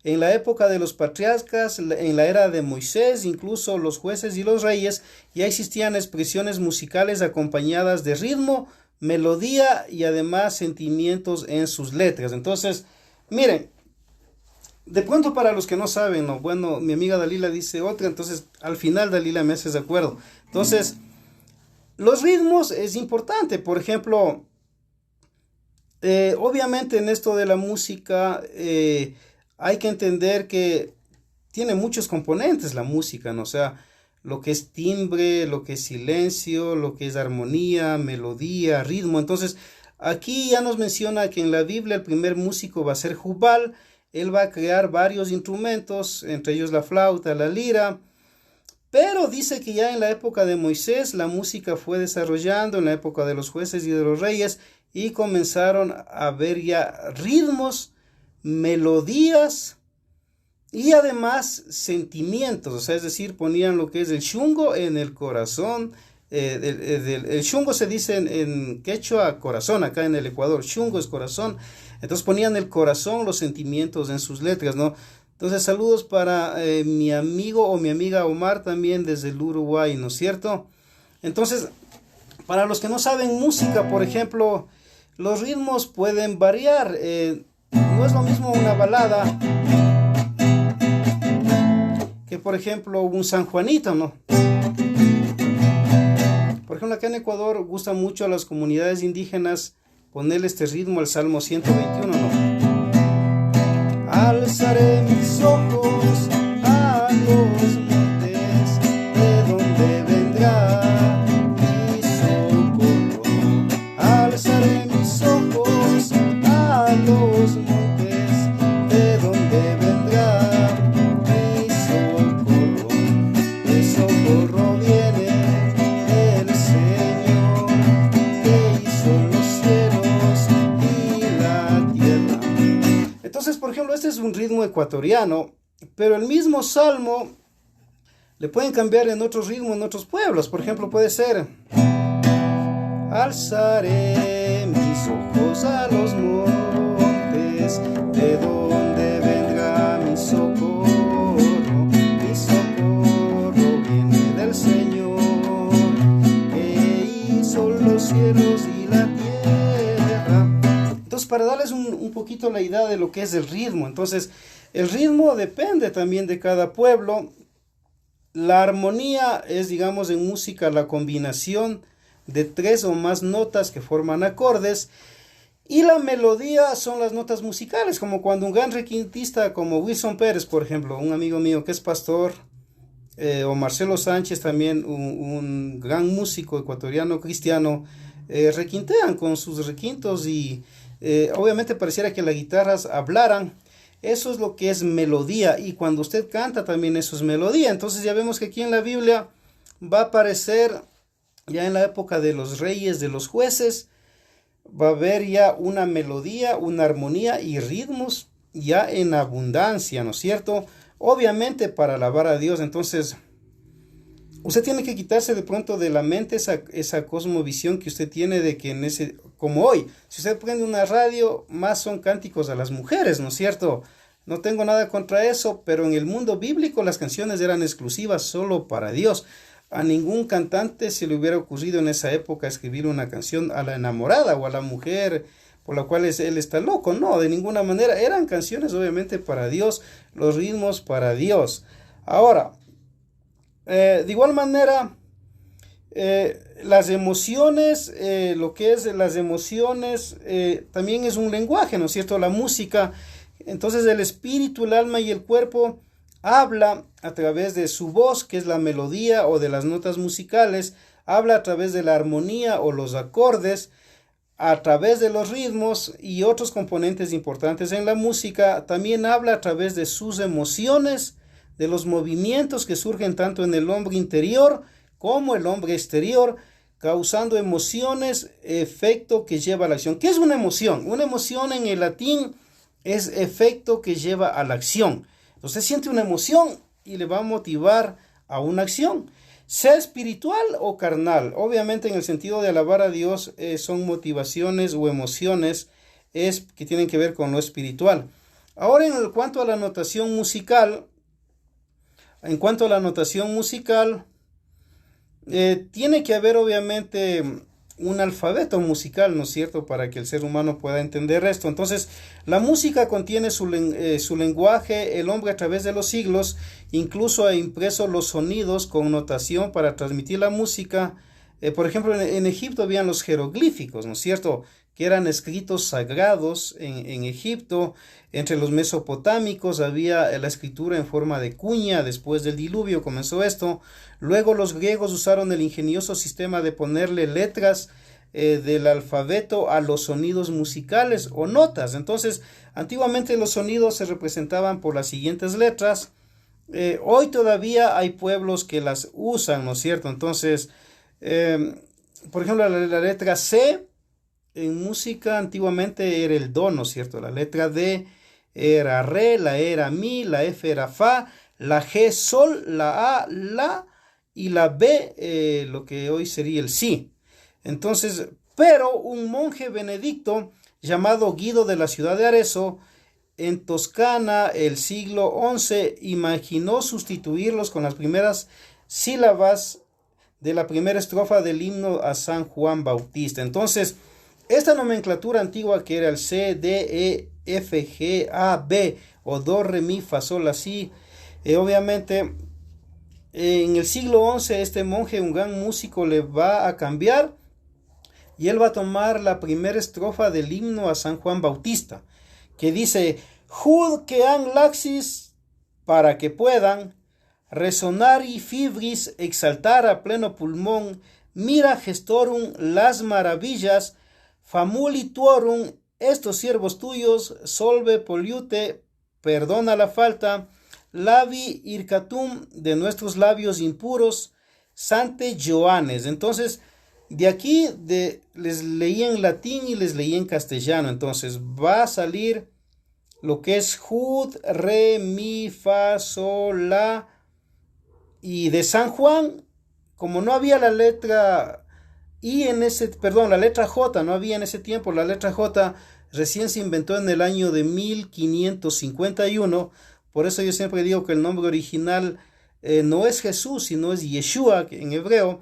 En la época de los patriarcas, en la era de Moisés, incluso los jueces y los reyes, ya existían expresiones musicales acompañadas de ritmo, melodía y además sentimientos en sus letras. Entonces, miren, de pronto para los que no saben, ¿no? Bueno, mi amiga Dalila dice otra, entonces al final Dalila me hace de acuerdo. Entonces, los ritmos es importante, por ejemplo, obviamente en esto de la música hay que entender que tiene muchos componentes la música, ¿no? O sea, lo que es timbre, lo que es silencio, lo que es armonía, melodía, ritmo. Entonces, aquí ya nos menciona que en la Biblia el primer músico va a ser Jubal. Él va a crear varios instrumentos, entre ellos la flauta, la lira. Pero dice que ya en la época de Moisés la música fue desarrollando, en la época de los jueces y de los reyes, y comenzaron a ver ya ritmos, melodías y además sentimientos. O sea, es decir, ponían lo que es el shungo en el corazón. El shungo se dice en quechua corazón, acá en el Ecuador, shungo es corazón. Entonces ponían el corazón, los sentimientos en sus letras, ¿no? Entonces saludos para mi amigo o mi amiga Omar también desde el Uruguay, ¿no es cierto? Entonces, para los que no saben música, por ejemplo, los ritmos pueden variar. No es lo mismo una balada que, por ejemplo, un San Juanito, ¿no? Por ejemplo, acá en Ecuador gusta mucho a las comunidades indígenas ponerle este ritmo al Salmo 121, ¿no? Alzaré mis ojos a los montes, de donde vendrá mi socorro. Alzaré mis ojos a los montes, de donde vendrá mi socorro. Mi socorro viene del Señor, que hizo los cielos y la tierra. Entonces, por ejemplo, este es un ritmo ecuatoriano, pero el mismo salmo le pueden cambiar en otros ritmos, en otros pueblos. Por ejemplo, puede ser: alzaré mis ojos a los montes, de donde vendrá mi socorro. Mi socorro viene del Señor, que hizo los cielos y la tierra. Entonces, para darles un poquito la idea de lo que es el ritmo. Entonces, el ritmo depende también de cada pueblo. La armonía es, digamos, en música la combinación de 3 o más notas que forman acordes. Y la melodía son las notas musicales, como cuando un gran requintista como Wilson Pérez, por ejemplo, un amigo mío que es pastor, o Marcelo Sánchez también, un gran músico ecuatoriano cristiano, requintean con sus requintos y obviamente pareciera que las guitarras hablaran. Eso es lo que es melodía, y cuando usted canta también eso es melodía. Entonces ya vemos que aquí en la Biblia va a aparecer, ya en la época de los reyes, de los jueces, va a haber ya una melodía, una armonía y ritmos ya en abundancia, ¿no es cierto? Obviamente para alabar a Dios. Entonces, usted tiene que quitarse de pronto de la mente esa cosmovisión que usted tiene de que como hoy, si usted prende una radio, más son cánticos a las mujeres, ¿no es cierto? No tengo nada contra eso, pero en el mundo bíblico las canciones eran exclusivas solo para Dios. A ningún cantante se le hubiera ocurrido en esa época escribir una canción a la enamorada o a la mujer por la cual él está loco. No, de ninguna manera. Eran canciones obviamente para Dios, los ritmos para Dios. Ahora, de igual manera, las emociones, lo que es las emociones, también es un lenguaje, ¿no es cierto? La música. Entonces el espíritu, el alma y el cuerpo habla a través de su voz, que es la melodía, o de las notas musicales, habla a través de la armonía o los acordes, a través de los ritmos y otros componentes importantes en la música. También habla a través de sus emociones, de los movimientos que surgen tanto en el hombre interior como el hombre exterior, causando emociones, efecto que lleva a la acción. ¿Qué es una emoción? Una emoción en el latín es efecto que lleva a la acción. Usted siente una emoción y le va a motivar a una acción, sea espiritual o carnal. Obviamente en el sentido de alabar a Dios son motivaciones o emociones que tienen que ver con lo espiritual. Ahora en cuanto a la notación musical, tiene que haber obviamente un alfabeto musical, ¿no es cierto?, para que el ser humano pueda entender esto. Entonces, la música contiene su lenguaje. El hombre a través de los siglos incluso ha impreso los sonidos con notación para transmitir la música. Por ejemplo, en Egipto habían los jeroglíficos, ¿no es cierto?, que eran escritos sagrados en Egipto. Entre los mesopotámicos había la escritura en forma de cuña. Después del diluvio comenzó esto. Luego los griegos usaron el ingenioso sistema de ponerle letras del alfabeto a los sonidos musicales o notas. Entonces, antiguamente los sonidos se representaban por las siguientes letras. Hoy todavía hay pueblos que las usan, ¿no es cierto? Entonces, por ejemplo, la letra C en música antiguamente era el do, ¿no es cierto? La letra D era re, la E era mi, la F era fa, la G sol, la A la y la B lo que hoy sería el si. Entonces, pero un monje benedicto llamado Guido de la ciudad de Arezzo, en Toscana, el siglo XI, imaginó sustituirlos con las primeras sílabas de la primera estrofa del himno a San Juan Bautista. Entonces, esta nomenclatura antigua que era el C, D, E, F, G, A, B o do, re, mi, fa, sol, la, si, obviamente en el siglo XI este monje, un gran músico, le va a cambiar y él va a tomar la primera estrofa del himno a San Juan Bautista, que dice: Jud que han laxis, para que puedan resonar y fibris exaltar a pleno pulmón, mira gestorum las maravillas, famulituorum, estos siervos tuyos, solve poliute, perdona la falta, labi ircatum, de nuestros labios impuros, sante Joanes. Entonces, de aquí les leí en latín y les leí en castellano. Entonces, va a salir lo que es Jud, Re, Mi, Fa, Sol, La. Y de San Juan, como no había la letra la letra J, no había en ese tiempo. La letra J recién se inventó en el año de 1551. Por eso yo siempre digo que el nombre original no es Jesús, sino es Yeshua en hebreo,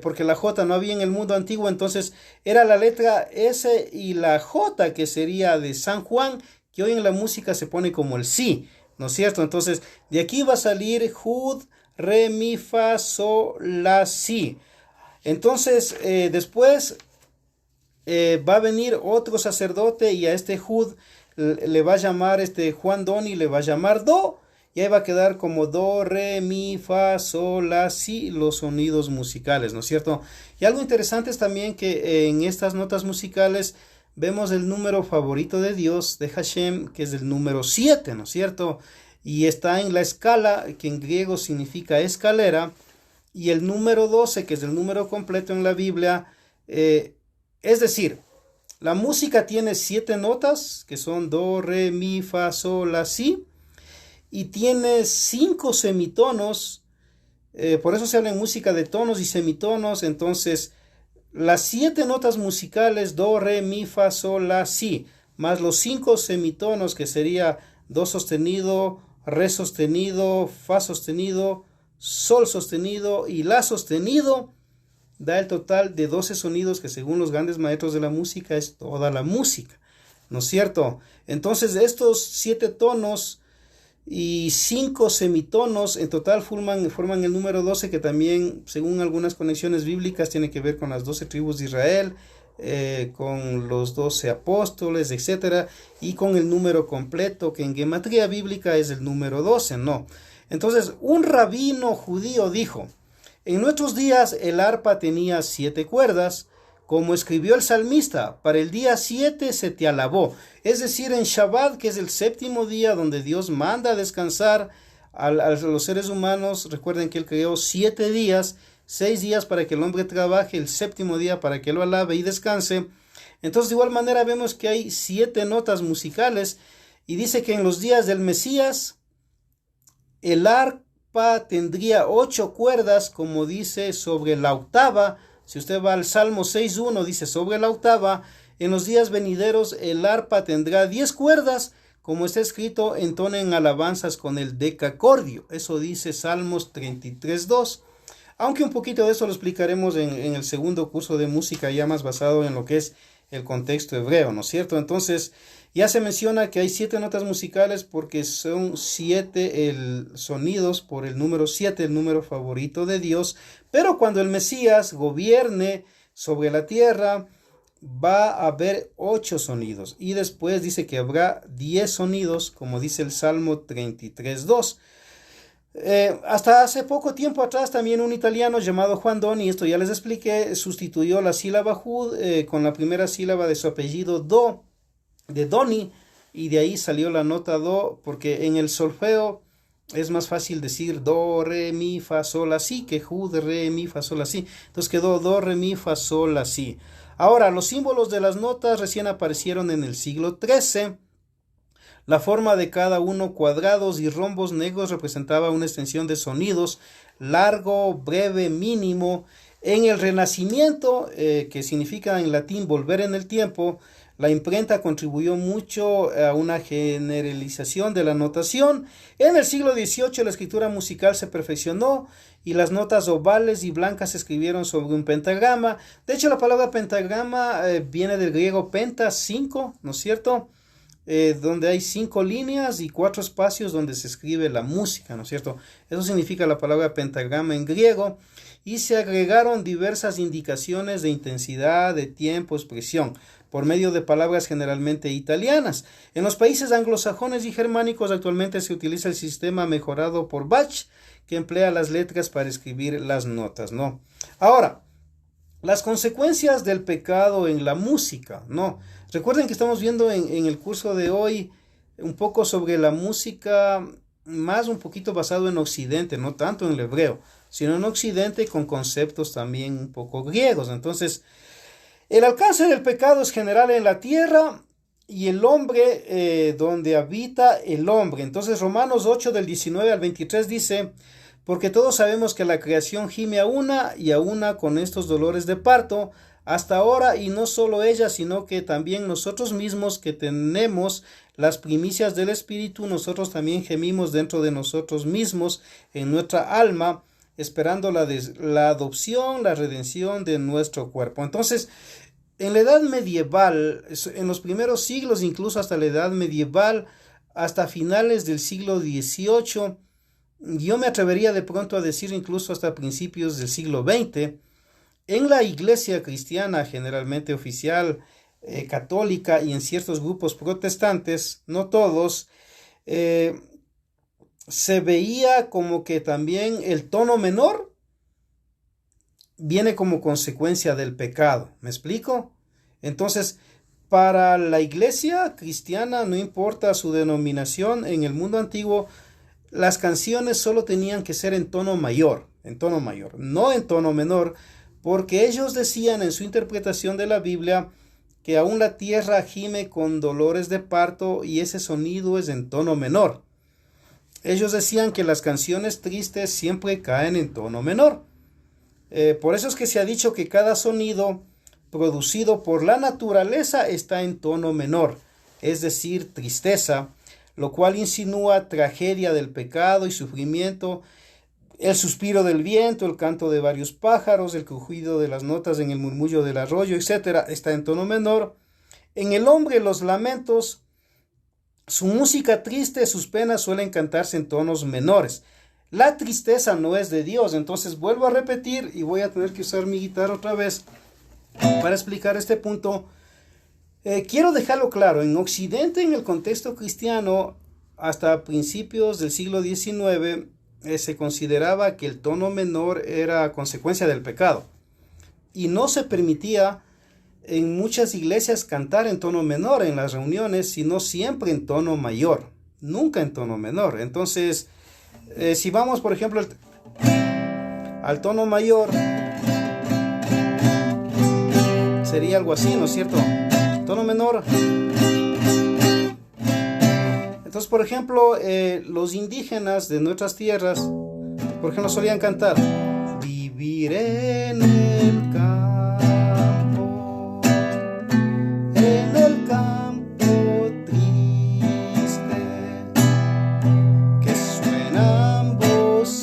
porque la J no había en el mundo antiguo. Entonces era la letra S y la J, que sería de San Juan, que hoy en la música se pone como el si, ¿no es cierto? Entonces de aquí va a salir Jud, Re, Mi, Fa, Sol, La, Si. Entonces después va a venir otro sacerdote y a este Jud le va a llamar Juan Doni, le va a llamar do, y ahí va a quedar como do, re, mi, fa, sol, la, si, los sonidos musicales, ¿no es cierto? Y algo interesante es también que en estas notas musicales vemos el número favorito de Dios, de Hashem, que es el número 7, ¿no es cierto? Y está en la escala, que en griego significa escalera, y el número 12, que es el número completo en la Biblia. Es decir, la música tiene 7 notas, que son do, re, mi, fa, sol, la, si, y tiene 5 semitonos, Por eso se habla en música de tonos y semitonos. Entonces, las 7 notas musicales, do, re, mi, fa, sol, la, si, más los 5 semitonos, que sería do sostenido, re sostenido, fa sostenido, sol sostenido y la sostenido, da el total de 12 sonidos, que según los grandes maestros de la música es toda la música, ¿no es cierto? Entonces, estos 7 tonos y 5 semitonos en total forman el número 12, que también, según algunas conexiones bíblicas, tiene que ver con las 12 tribus de Israel, con los 12 apóstoles, etcétera, y con el número completo, que en gematría bíblica es el número 12, ¿no? Entonces, un rabino judío dijo: en nuestros días el arpa tenía 7 cuerdas, como escribió el salmista, para el día 7 se te alabó. Es decir, en Shabbat, que es el 7º día donde Dios manda descansar a los seres humanos. Recuerden que Él creó 7 días, 6 días para que el hombre trabaje, el 7º día para que lo alabe y descanse. Entonces, de igual manera, vemos que hay 7 notas musicales, y dice que en los días del Mesías el arpa tendría 8 cuerdas, como dice sobre la octava. Si usted va al Salmo 6.1, dice sobre la octava. En los días venideros el arpa tendrá 10 cuerdas, como está escrito: entonen alabanzas con el decacordio. Eso dice Salmos 33.2. Aunque un poquito de eso lo explicaremos en el segundo curso de música, ya más basado en lo que es el contexto hebreo, ¿no es cierto? Entonces, ya se menciona que hay 7 notas musicales porque son 7 sonidos por el número 7, el número favorito de Dios. Pero cuando el Mesías gobierne sobre la tierra, va a haber 8 sonidos. Y después dice que habrá 10 sonidos, como dice el Salmo 33.2. Hasta hace poco tiempo atrás, también un italiano llamado Juan Doni, esto ya les expliqué, sustituyó la sílaba jud con la primera sílaba de su apellido do, de Doni, y de ahí salió la nota do, porque en el solfeo es más fácil decir do, re, mi, fa, sol, la, si, que jud, re, mi, fa, sol, la, si. Entonces quedó do, re, mi, fa, sol, la, si. Ahora, los símbolos de las notas recién aparecieron en el siglo XIII. La forma de cada uno, cuadrados y rombos negros, representaba una extensión de sonidos: largo, breve, mínimo. En el Renacimiento, que significa en latín volver en el tiempo, la imprenta contribuyó mucho a una generalización de la notación. En el siglo XVIII la escritura musical se perfeccionó y las notas ovales y blancas se escribieron sobre un pentagrama. De hecho, la palabra pentagrama viene del griego penta, 5, ¿no es cierto? Donde hay 5 líneas y 4 espacios donde se escribe la música, ¿no es cierto? Eso significa la palabra pentagrama en griego. Y se agregaron diversas indicaciones de intensidad, de tiempo, expresión, por medio de palabras generalmente italianas. En los países anglosajones y germánicos actualmente se utiliza el sistema mejorado por Bach, que emplea las letras para escribir las notas, ¿no? Ahora, las consecuencias del pecado en la música, ¿no? Recuerden que estamos viendo en el curso de hoy un poco sobre la música, más un poquito basado en Occidente, no tanto en el hebreo, sino en Occidente, con conceptos también un poco griegos. Entonces, el alcance del pecado es general en la tierra y el hombre donde habita el hombre. Entonces, Romanos 8 del 19 al 23 dice: porque todos sabemos que la creación gime a una y a una con estos dolores de parto hasta ahora, y no solo ella, sino que también nosotros mismos, que tenemos las primicias del Espíritu, nosotros también gemimos dentro de nosotros mismos en nuestra alma, esperando la adopción, la redención de nuestro cuerpo. Entonces, en la edad medieval, en los primeros siglos, incluso hasta la edad medieval, hasta finales del siglo XVIII, yo me atrevería de pronto a decir incluso hasta principios del siglo XX, en la iglesia cristiana generalmente oficial, católica, y en ciertos grupos protestantes, no todos, se veía como que también el tono menor viene como consecuencia del pecado. ¿Me explico? Entonces, para la iglesia cristiana, no importa su denominación, en el mundo antiguo, las canciones solo tenían que ser en tono mayor, no en tono menor, porque ellos decían en su interpretación de la Biblia que aún la tierra gime con dolores de parto y ese sonido es en tono menor. ellos decían que las canciones tristes siempre caen en tono menor. Por eso es que se ha dicho que cada sonido producido por la naturaleza está en tono menor, es decir, tristeza, lo cual insinúa tragedia del pecado y sufrimiento. El suspiro del viento, el canto de varios pájaros, el crujido de las notas en el murmullo del arroyo, etc., está en tono menor. En el hombre, los lamentos, su música triste, sus penas suelen cantarse en tonos menores. La tristeza no es de Dios. Entonces vuelvo a repetir y voy a tener que usar mi guitarra otra vez para explicar este punto. Quiero dejarlo claro, en Occidente, en el contexto cristiano, hasta principios del siglo XIX, se consideraba que el tono menor era consecuencia del pecado. Y no se permitía en muchas iglesias cantar en tono menor en las reuniones, sino siempre en tono mayor, nunca en tono menor. Entonces, si vamos, por ejemplo, al tono mayor, sería algo así, ¿no es cierto? Tono menor. Entonces, por ejemplo, los indígenas de nuestras tierras, por ejemplo, solían cantar: vivir en el campo triste, que suenan bocinas,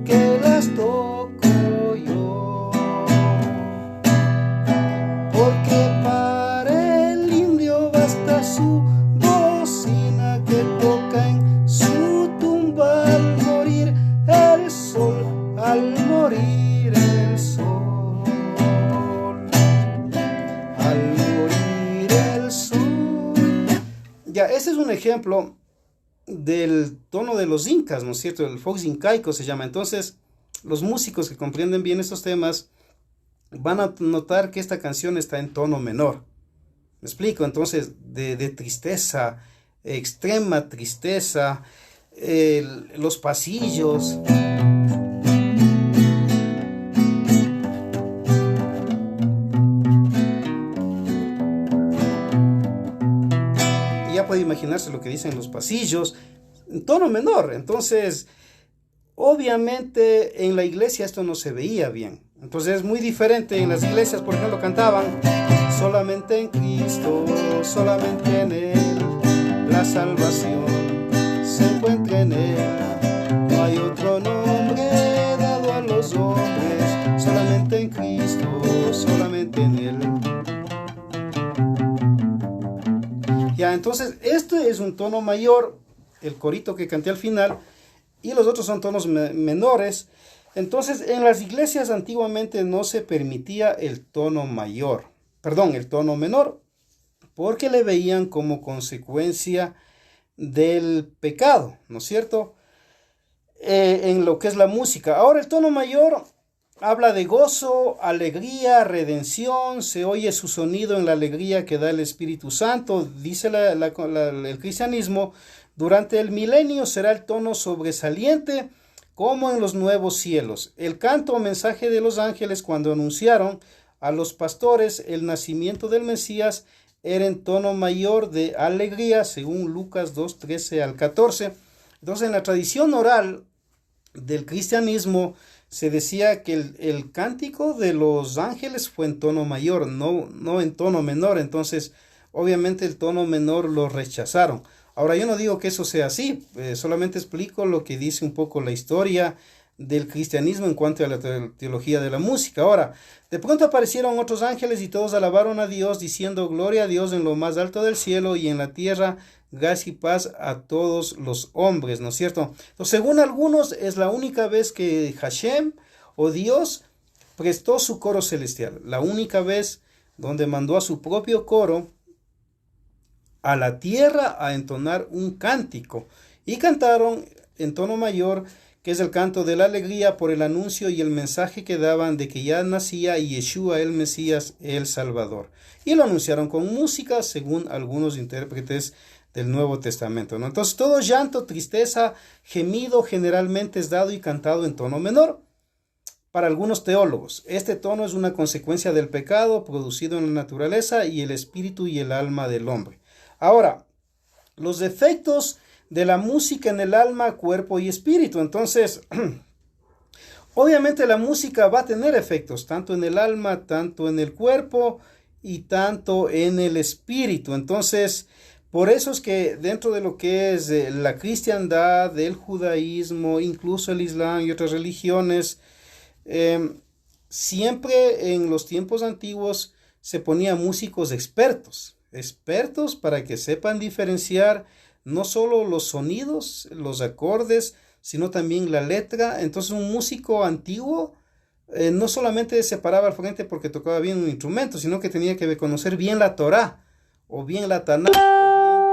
que las toco yo, porque para el indio basta su bocina que toca en su tumba al morir el sol, al morir el sol, al morir el sol. Ya, ese es un ejemplo del tono de los incas, ¿no es cierto? El fox incaico se llama. Entonces, los músicos que comprenden bien estos temas van a notar que esta canción está en tono menor. ¿Me explico? Entonces, de tristeza, extrema tristeza, los pasillos. Ya puede imaginarse lo que dicen los pasillos, en tono menor. Entonces, obviamente en la iglesia esto no se veía bien. Entonces es muy diferente. En las iglesias, por ejemplo, cantaban: solamente en Cristo, solamente en Él, la salvación se encuentra en Él. No hay otro nombre dado a los hombres, solamente en Cristo, solamente en Él. Ya, entonces este es un tono mayor, el corito que canté al final, y los otros son tonos menores. Entonces, en las iglesias antiguamente no se permitía el tono mayor, perdón, el tono menor, porque le veían como consecuencia del pecado, ¿no es cierto? En lo que es la música. Ahora, el tono mayor habla de gozo, alegría, redención, se oye su sonido en la alegría que da el Espíritu Santo. Dice el cristianismo: durante el milenio será el tono sobresaliente como en los nuevos cielos. El canto o mensaje de los ángeles cuando anunciaron a los pastores el nacimiento del Mesías era en tono mayor de alegría, según Lucas 2, 13 al 14. Entonces, en la tradición oral del cristianismo se decía que el cántico de los ángeles fue en tono mayor, no en tono menor. Entonces, obviamente el tono menor lo rechazaron. Ahora, yo no digo que eso sea así, solamente explico lo que dice un poco la historia del cristianismo en cuanto a la teología de la música. Ahora, de pronto aparecieron otros ángeles y todos alabaron a Dios, diciendo: gloria a Dios en lo más alto del cielo, y en la tierra gracia y paz a todos los hombres, ¿no es cierto? Entonces, según algunos, es la única vez que Hashem o Dios prestó su coro celestial, la única vez donde mandó a su propio coro a la tierra a entonar un cántico, y cantaron en tono mayor, que es el canto de la alegría por el anuncio y el mensaje que daban de que ya nacía Yeshua el Mesías, el Salvador, y lo anunciaron con música, según algunos intérpretes del Nuevo Testamento, ¿no? Entonces, todo llanto, tristeza, gemido generalmente es dado y cantado en tono menor. Para algunos teólogos, este tono es una consecuencia del pecado producido en la naturaleza y el espíritu y el alma del hombre. Ahora, los efectos de la música en el alma, cuerpo y espíritu. Entonces, obviamente la música va a tener efectos tanto en el alma, tanto en el cuerpo y tanto en el espíritu. Entonces, por eso es que dentro de lo que es la cristiandad, el judaísmo, incluso el islam y otras religiones, siempre en los tiempos antiguos se ponía músicos expertos para que sepan diferenciar no solo los sonidos, los acordes, sino también la letra. Entonces un músico antiguo no solamente se paraba al frente porque tocaba bien un instrumento, sino que tenía que conocer bien la Torá, o bien la Taná, o bien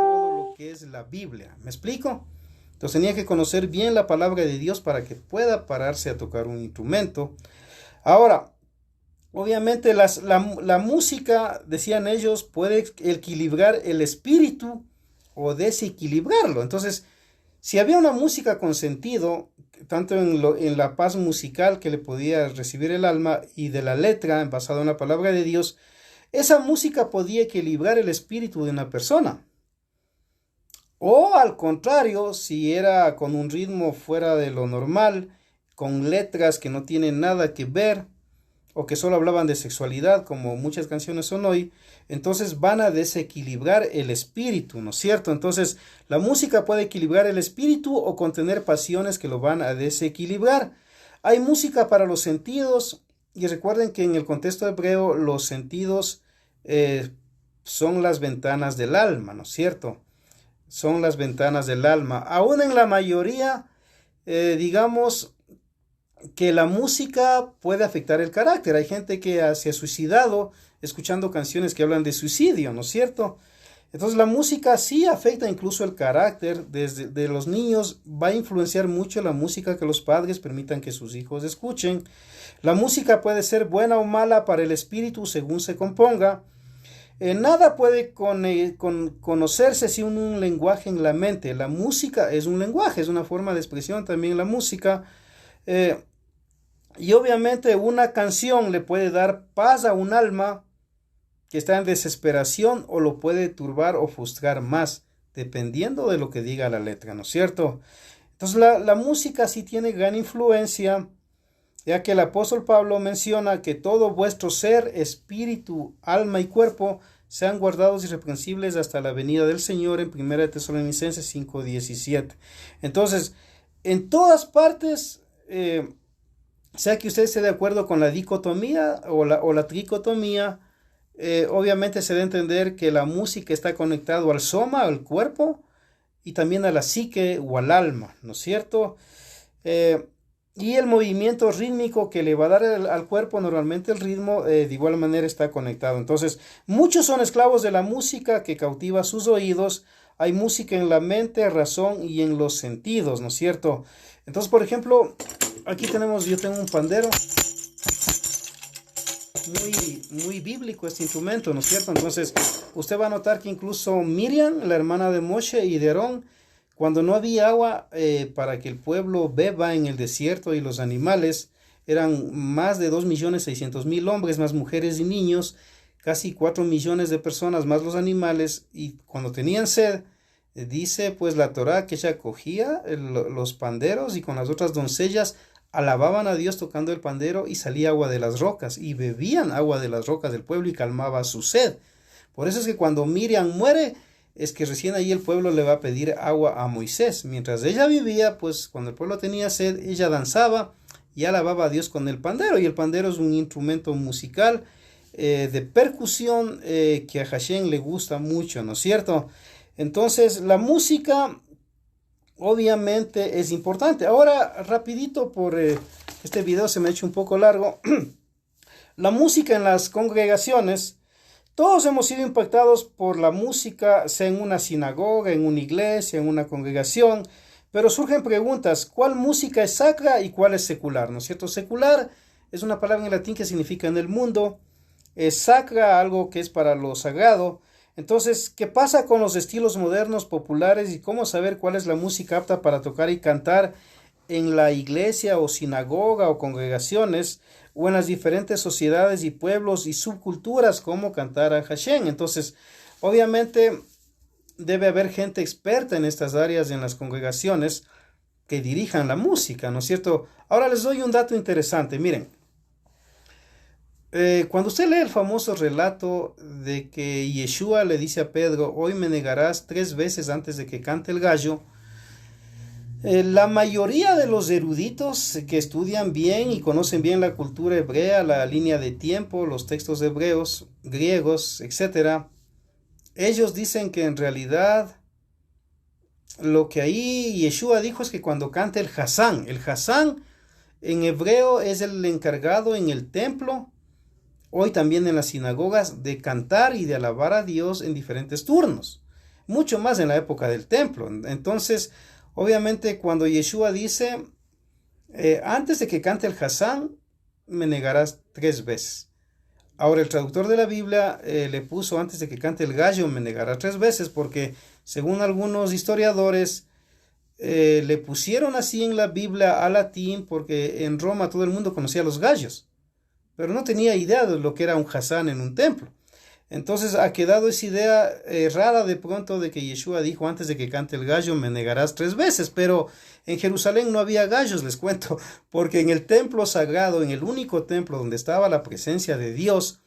todo lo que es la Biblia. ¿Me explico? Entonces tenía que conocer bien la palabra de Dios para que pueda pararse a tocar un instrumento. Ahora, obviamente la música, decían ellos, puede equilibrar el espíritu o desequilibrarlo. Entonces, si había una música con sentido, tanto en la paz musical que le podía recibir el alma y de la letra basada en la palabra de Dios, esa música podía equilibrar el espíritu de una persona. O al contrario, si era con un ritmo fuera de lo normal, con letras que no tienen nada que ver, o que solo hablaban de sexualidad, como muchas canciones son hoy, entonces van a desequilibrar el espíritu, ¿no es cierto? Entonces, la música puede equilibrar el espíritu o contener pasiones que lo van a desequilibrar. Hay música para los sentidos, y recuerden que en el contexto hebreo los sentidos son las ventanas del alma, ¿no es cierto? Son las ventanas del alma. Aún en la mayoría, digamos que la música puede afectar el carácter. Hay gente que se ha suicidado escuchando canciones que hablan de suicidio, ¿no es cierto? Entonces la música sí afecta incluso el carácter. Desde los niños va a influenciar mucho la música que los padres permitan que sus hijos escuchen. La música puede ser buena o mala para el espíritu según se componga. Nada puede conocerse sin un lenguaje en la mente. La música es un lenguaje, es una forma de expresión también la música. Y obviamente una canción le puede dar paz a un alma que está en desesperación, o lo puede turbar o frustrar más, dependiendo de lo que diga la letra, ¿no es cierto? Entonces la música sí tiene gran influencia, ya que el apóstol Pablo menciona que todo vuestro ser, espíritu, alma y cuerpo sean guardados irreprensibles hasta la venida del Señor, en 1 Tesalonicenses 5:17. Entonces, en todas partes, sea que usted esté de acuerdo con la dicotomía o la tricotomía, obviamente se debe entender que la música está conectada al soma, al cuerpo, y también a la psique o al alma, ¿no es cierto? Y el movimiento rítmico que le va a dar al cuerpo, normalmente el ritmo, de igual manera está conectado. Entonces, muchos son esclavos de la música que cautiva sus oídos. Hay música en la mente, razón y en los sentidos, ¿no es cierto? Entonces, por ejemplo, aquí yo tengo un pandero. Muy bíblico este instrumento, ¿no es cierto? Entonces, usted va a notar que incluso Miriam, la hermana de Moshe y de Aarón, cuando no había agua para que el pueblo beba en el desierto y los animales, eran más de 2.600.000 hombres, más mujeres y niños, casi 4 millones de personas, más los animales, y cuando tenían sed, dice pues la Torá que ella cogía los panderos y con las otras doncellas alababan a Dios tocando el pandero, y salía agua de las rocas, y bebían agua de las rocas del pueblo y calmaba su sed. Por eso es que cuando Miriam muere, es que recién ahí el pueblo le va a pedir agua a Moisés. Mientras ella vivía, pues cuando el pueblo tenía sed, ella danzaba y alababa a Dios con el pandero, y el pandero es un instrumento musical de percusión que a Hashem le gusta mucho, ¿no es cierto? Entonces la música obviamente es importante. Ahora, rapidito, por este video se me ha hecho un poco largo. La música en las congregaciones, todos hemos sido impactados por la música, sea en una sinagoga, en una iglesia, en una congregación, pero surgen preguntas: ¿cuál música es sacra y cuál es secular? ¿No es cierto? Secular es una palabra en latín que significa en el mundo, es sacra, algo que es para lo sagrado. Entonces, ¿qué pasa con los estilos modernos populares y cómo saber cuál es la música apta para tocar y cantar en la iglesia o sinagoga o congregaciones, o en las diferentes sociedades y pueblos y subculturas, cómo cantar a Hashem? Entonces, obviamente, debe haber gente experta en estas áreas en las congregaciones que dirijan la música, ¿no es cierto? Ahora les doy un dato interesante, miren. Cuando usted lee el famoso relato de que Yeshua le dice a Pedro, hoy me negarás 3 veces antes de que cante el gallo, la mayoría de los eruditos que estudian bien y conocen bien la cultura hebrea, la línea de tiempo, los textos hebreos, griegos, etc., ellos dicen que en realidad lo que ahí Yeshua dijo es que cuando cante el Hasán en hebreo es el encargado en el templo, hoy también en las sinagogas, de cantar y de alabar a Dios en diferentes turnos, mucho más en la época del templo. Entonces, obviamente, cuando Yeshua dice, antes de que cante el Hasán, me negarás 3 veces. Ahora, el traductor de la Biblia le puso, antes de que cante el gallo, me negará 3 veces, porque según algunos historiadores, le pusieron así en la Biblia a latín, porque en Roma todo el mundo conocía los gallos, pero no tenía idea de lo que era un Hasán en un templo. Entonces ha quedado esa idea rara de pronto de que Yeshua dijo, antes de que cante el gallo me negarás 3 veces, pero en Jerusalén no había gallos, les cuento, porque en el templo sagrado, en el único templo donde estaba la presencia de Dios,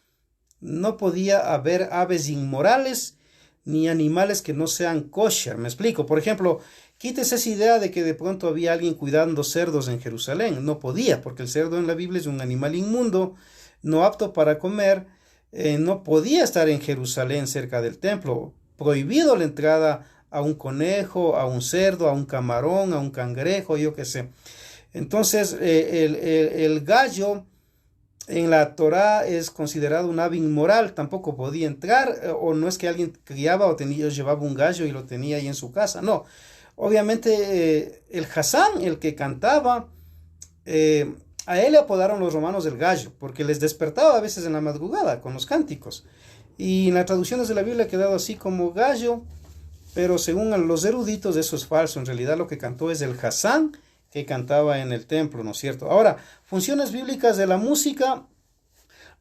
no podía haber aves inmorales ni animales que no sean kosher. Me explico, por ejemplo, quítese esa idea de que de pronto había alguien cuidando cerdos en Jerusalén. No podía, porque el cerdo en la Biblia es un animal inmundo, no apto para comer. No podía estar en Jerusalén cerca del templo. Prohibido la entrada a un conejo, a un cerdo, a un camarón, a un cangrejo, yo qué sé. Entonces, el gallo en la Torá es considerado un ave inmoral, tampoco podía entrar, o no es que alguien criaba o llevaba un gallo y lo tenía ahí en su casa, no. Obviamente el Hasán, el que cantaba, a él le apodaron los romanos el gallo, porque les despertaba a veces en la madrugada con los cánticos. Y en las traducciones de la Biblia ha quedado así como gallo, pero según los eruditos eso es falso. En realidad lo que cantó es el Hasán que cantaba en el templo, ¿no es cierto? Ahora, funciones bíblicas de la música.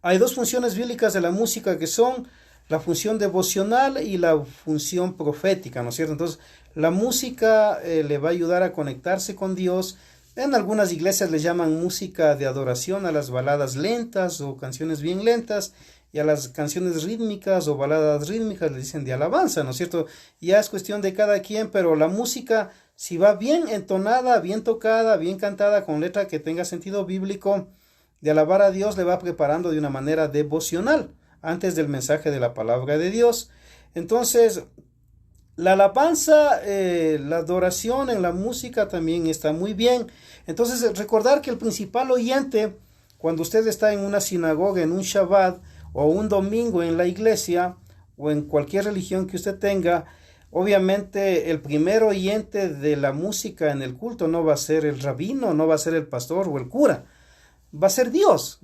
Hay 2 funciones bíblicas de la música que son la función devocional y la función profética, ¿no es cierto? Entonces, la música le va a ayudar a conectarse con Dios. En algunas iglesias le llaman música de adoración a las baladas lentas o canciones bien lentas, y a las canciones rítmicas o baladas rítmicas le dicen de alabanza, ¿no es cierto? Ya es cuestión de cada quien, pero la música, si va bien entonada, bien tocada, bien cantada, con letra que tenga sentido bíblico, de alabar a Dios, le va preparando de una manera devocional antes del mensaje de la palabra de Dios. Entonces, la alabanza, la adoración en la música también está muy bien. Entonces, recordar que el principal oyente, cuando usted está en una sinagoga, en un Shabbat o un domingo en la iglesia o en cualquier religión que usted tenga, obviamente el primer oyente de la música en el culto no va a ser el rabino, no va a ser el pastor o el cura, va a ser Dios,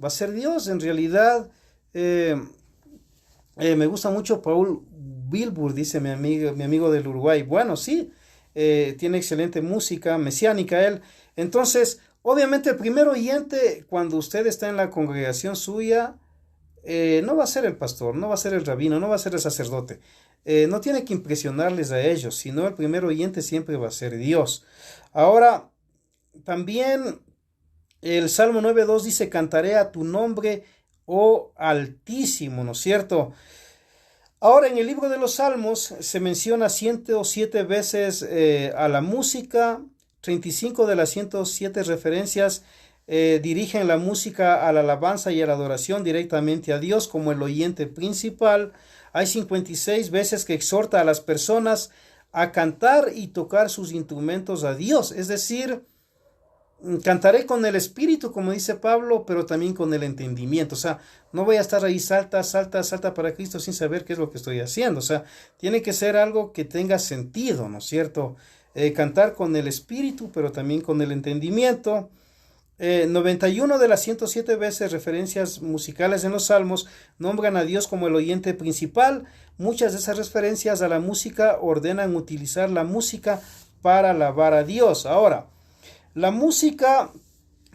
en realidad. Me gusta mucho Paul Wilbur, dice mi amigo del Uruguay. Bueno, sí, tiene excelente música mesiánica él. Entonces, obviamente el primer oyente cuando usted está en la congregación suya, no va a ser el pastor, no va a ser el rabino, no va a ser el sacerdote. No tiene que impresionarles a ellos, sino el primer oyente siempre va a ser Dios. Ahora, también el Salmo 9.2 dice, cantaré a tu nombre, oh Altísimo, ¿no es cierto? Ahora, en el libro de los Salmos se menciona 107 veces a la música. 35 de las 107 referencias dirigen la música a la alabanza y a la adoración directamente a Dios como el oyente principal. Hay 56 veces que exhorta a las personas a cantar y tocar sus instrumentos a Dios, es decir, cantaré con el espíritu, como dice Pablo, pero también con el entendimiento. O sea, no voy a estar ahí salta para Cristo sin saber qué es lo que estoy haciendo. O sea, tiene que ser algo que tenga sentido, ¿no es cierto? Cantar con el espíritu, pero también con el entendimiento. 91 de las 107 veces referencias musicales en los salmos nombran a Dios como el oyente principal. Muchas de esas referencias a la música ordenan utilizar la música para alabar a Dios. Ahora, la música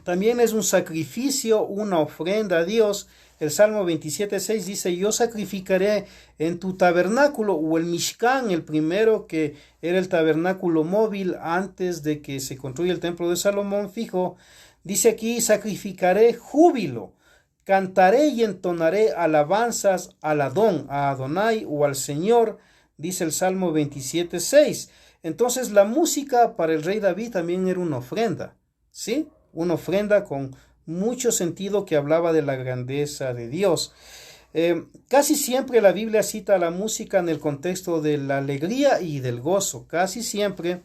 también es un sacrificio, una ofrenda a Dios. El Salmo 27:6 dice, yo sacrificaré en tu tabernáculo, o el Mishkan, el primero que era el tabernáculo móvil antes de que se construya el templo de Salomón fijo. Dice aquí, sacrificaré júbilo, cantaré y entonaré alabanzas al Adón, a Adonai o al Señor, dice el Salmo 27:6. Entonces la música para el rey David también era una ofrenda, ¿sí? Una ofrenda con mucho sentido que hablaba de la grandeza de Dios. Casi siempre la Biblia cita la música en el contexto de la alegría y del gozo. Casi siempre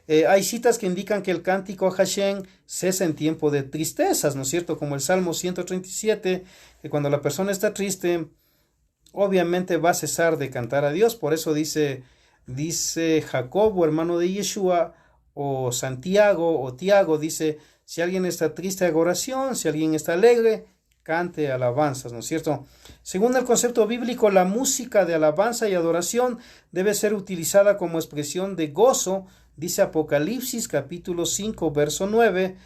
hay citas que indican que el cántico a Hashem cesa en tiempo de tristezas, ¿no es cierto? Como el Salmo 137, que cuando la persona está triste, obviamente va a cesar de cantar a Dios. Por eso dice Jacobo, hermano de Yeshua, o Santiago o Tiago, dice, si alguien está triste, haga oración; si alguien está alegre, cante alabanzas, ¿no es cierto? Según el concepto bíblico, la música de alabanza y adoración debe ser utilizada como expresión de gozo, dice Apocalipsis capítulo 5, verso 9.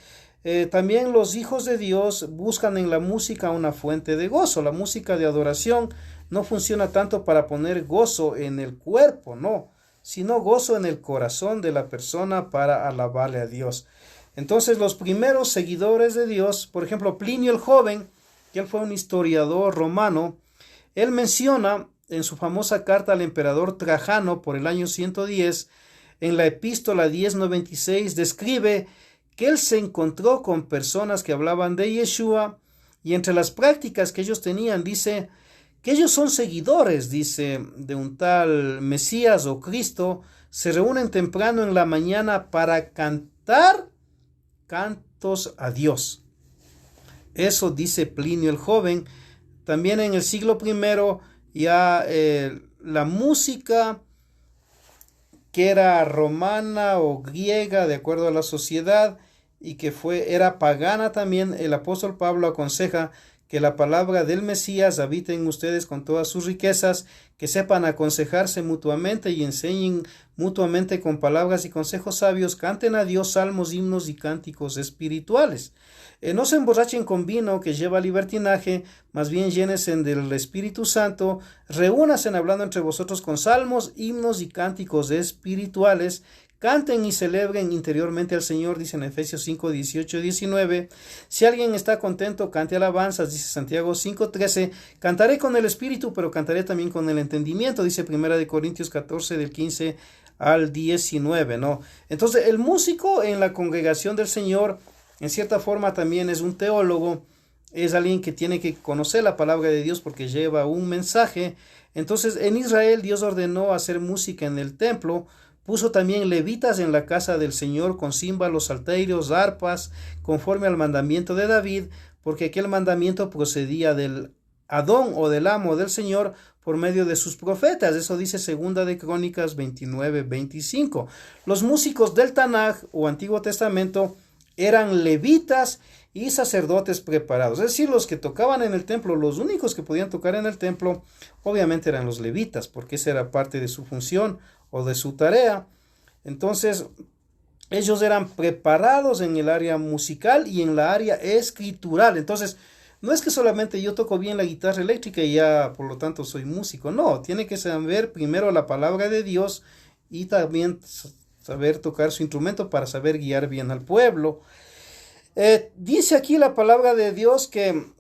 También los hijos de Dios buscan en la música una fuente de gozo. La música de adoración no funciona tanto para poner gozo en el cuerpo, no, sino gozo en el corazón de la persona para alabarle a Dios. Entonces los primeros seguidores de Dios, por ejemplo Plinio el Joven, que él fue un historiador romano, él menciona en su famosa carta al emperador Trajano por el año 110, en la epístola 1096, describe que él se encontró con personas que hablaban de Yeshua, y entre las prácticas que ellos tenían, dice que ellos son seguidores, dice, de un tal Mesías o Cristo, se reúnen temprano en la mañana para cantar cantos a Dios. Eso dice Plinio el Joven. También en el siglo I ya la música que era romana o griega de acuerdo a la sociedad y que era pagana también, el apóstol Pablo aconseja que la palabra del Mesías habite en ustedes con todas sus riquezas, que sepan aconsejarse mutuamente y enseñen mutuamente con palabras y consejos sabios, canten a Dios salmos, himnos y cánticos espirituales. No se emborrachen con vino que lleva libertinaje, más bien llénense del Espíritu Santo, reúnanse hablando entre vosotros con salmos, himnos y cánticos espirituales, canten y celebren interiormente al Señor, dice en Efesios 5, 18 y 19. Si alguien está contento, cante alabanzas, dice Santiago 5, 13. Cantaré con el Espíritu, pero cantaré también con el entendimiento, dice Primera de Corintios 14, del 15 al 19, ¿no? Entonces, el músico en la congregación del Señor, en cierta forma también es un teólogo, es alguien que tiene que conocer la palabra de Dios porque lleva un mensaje. Entonces, en Israel Dios ordenó hacer música en el templo. Puso también levitas en la casa del Señor con címbalos, salterios, arpas, conforme al mandamiento de David, porque aquel mandamiento procedía del Adón o del amo del Señor por medio de sus profetas. Eso dice Segunda de Crónicas 29, 25. Los músicos del Tanaj o Antiguo Testamento eran levitas y sacerdotes preparados. Es decir, los que tocaban en el templo, los únicos que podían tocar en el templo, obviamente eran los levitas, porque esa era parte de su función o de su tarea. Entonces, ellos eran preparados en el área musical y en la área escritural. Entonces, no es que solamente yo toco bien la guitarra eléctrica y ya por lo tanto soy músico. No, tiene que saber primero la palabra de Dios y también saber tocar su instrumento para saber guiar bien al pueblo. Dice aquí la palabra de Dios que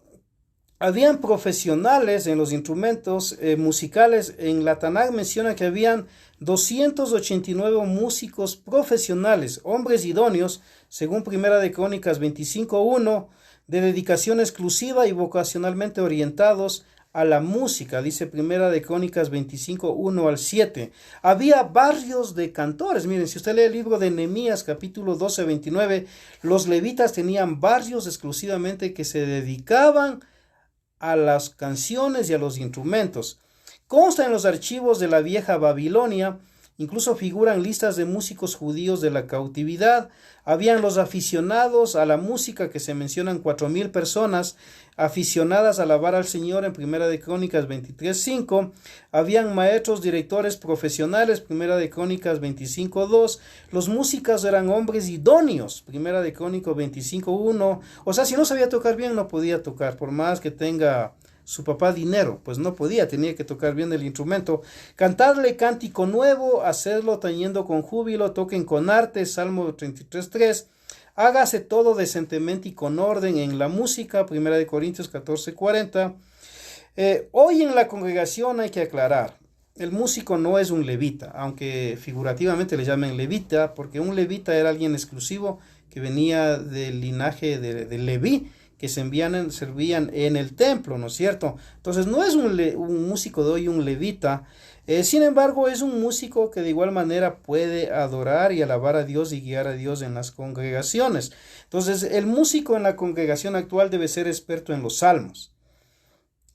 habían profesionales en los instrumentos musicales. En la Tanaj menciona que habían 289 músicos profesionales, hombres idóneos, según Primera de Crónicas 25:1, de dedicación exclusiva y vocacionalmente orientados a la música, dice Primera de Crónicas 25:1 al 7. Había barrios de cantores. Miren, si usted lee el libro de Nehemías capítulo 12, 29, los levitas tenían barrios exclusivamente que se dedicaban a las canciones y a los instrumentos. Consta en los archivos de la vieja Babilonia Incluso figuran listas de músicos judíos de la cautividad. Habían los aficionados a la música, que se mencionan 4,000 personas aficionadas a alabar al Señor en Primera de Crónicas 23:5. Habían maestros, directores profesionales, Primera de Crónicas 25:2. Los músicos eran hombres idóneos, Primera de Crónicas 25:1. O sea, si no sabía tocar bien, no podía tocar, por más que tenga su papá dinero, pues no podía, tenía que tocar bien el instrumento. Cantarle cántico nuevo, hacerlo tañendo con júbilo, toquen con arte, Salmo 33:3. Hágase todo decentemente y con orden en la música, Primera de Corintios 14:40. Hoy en la congregación hay que aclarar, el músico no es un levita, aunque figurativamente le llamen levita, porque un levita era alguien exclusivo que venía del linaje de Leví, que servían en el templo, ¿no es cierto? Entonces no es un músico de hoy un levita, sin embargo es un músico que de igual manera puede adorar y alabar a Dios y guiar a Dios en las congregaciones. Entonces el músico en la congregación actual debe ser experto en los salmos,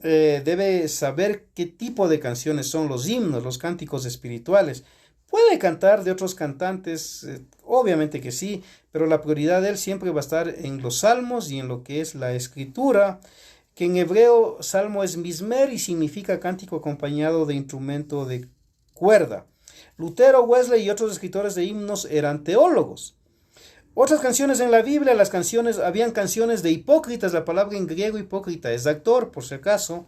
debe saber qué tipo de canciones son los himnos, los cánticos espirituales. Puede cantar de otros cantantes, obviamente que sí, pero la prioridad de él siempre va a estar en los salmos y en lo que es la escritura, que en hebreo salmo es mismer y significa cántico acompañado de instrumento de cuerda. Lutero, Wesley y otros escritores de himnos eran teólogos. Otras canciones en la Biblia, habían canciones de hipócritas. La palabra en griego hipócrita es actor, por si acaso.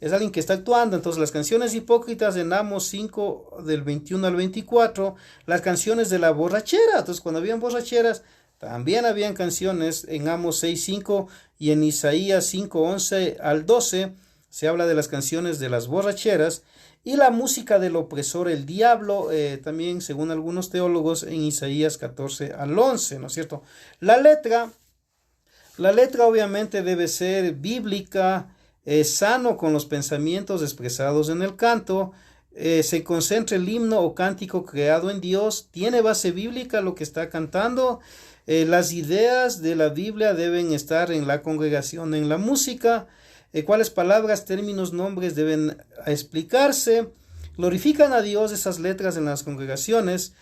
Es alguien que está actuando. Entonces las canciones hipócritas en Amos 5 del 21 al 24, las canciones de la borrachera. Entonces cuando habían borracheras, también habían canciones en Amos 6:5 y en Isaías 5:11 al 12, se habla de las canciones de las borracheras y la música del opresor, el diablo, también según algunos teólogos en Isaías 14 al 11, ¿no es cierto? La letra obviamente debe ser bíblica, sano con los pensamientos expresados en el canto, se concentra el himno o cántico creado en Dios, tiene base bíblica lo que está cantando, las ideas de la Biblia deben estar en la congregación, en la música, cuáles palabras, términos, nombres deben explicarse, glorifican a Dios esas letras en las congregaciones.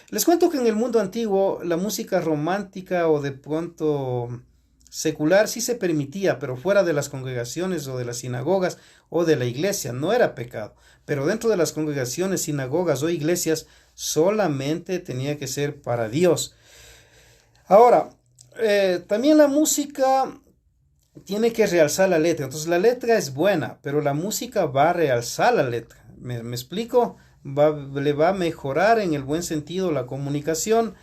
Les cuento que en el mundo antiguo la música romántica o de pronto secular sí se permitía, pero fuera de las congregaciones o de las sinagogas o de la iglesia no era pecado, pero dentro de las congregaciones, sinagogas o iglesias solamente tenía que ser para Dios. Ahora, también la música tiene que realzar la letra, entonces la letra es buena, pero la música va a realzar la letra, ¿me explico? Le va a mejorar en el buen sentido la comunicación.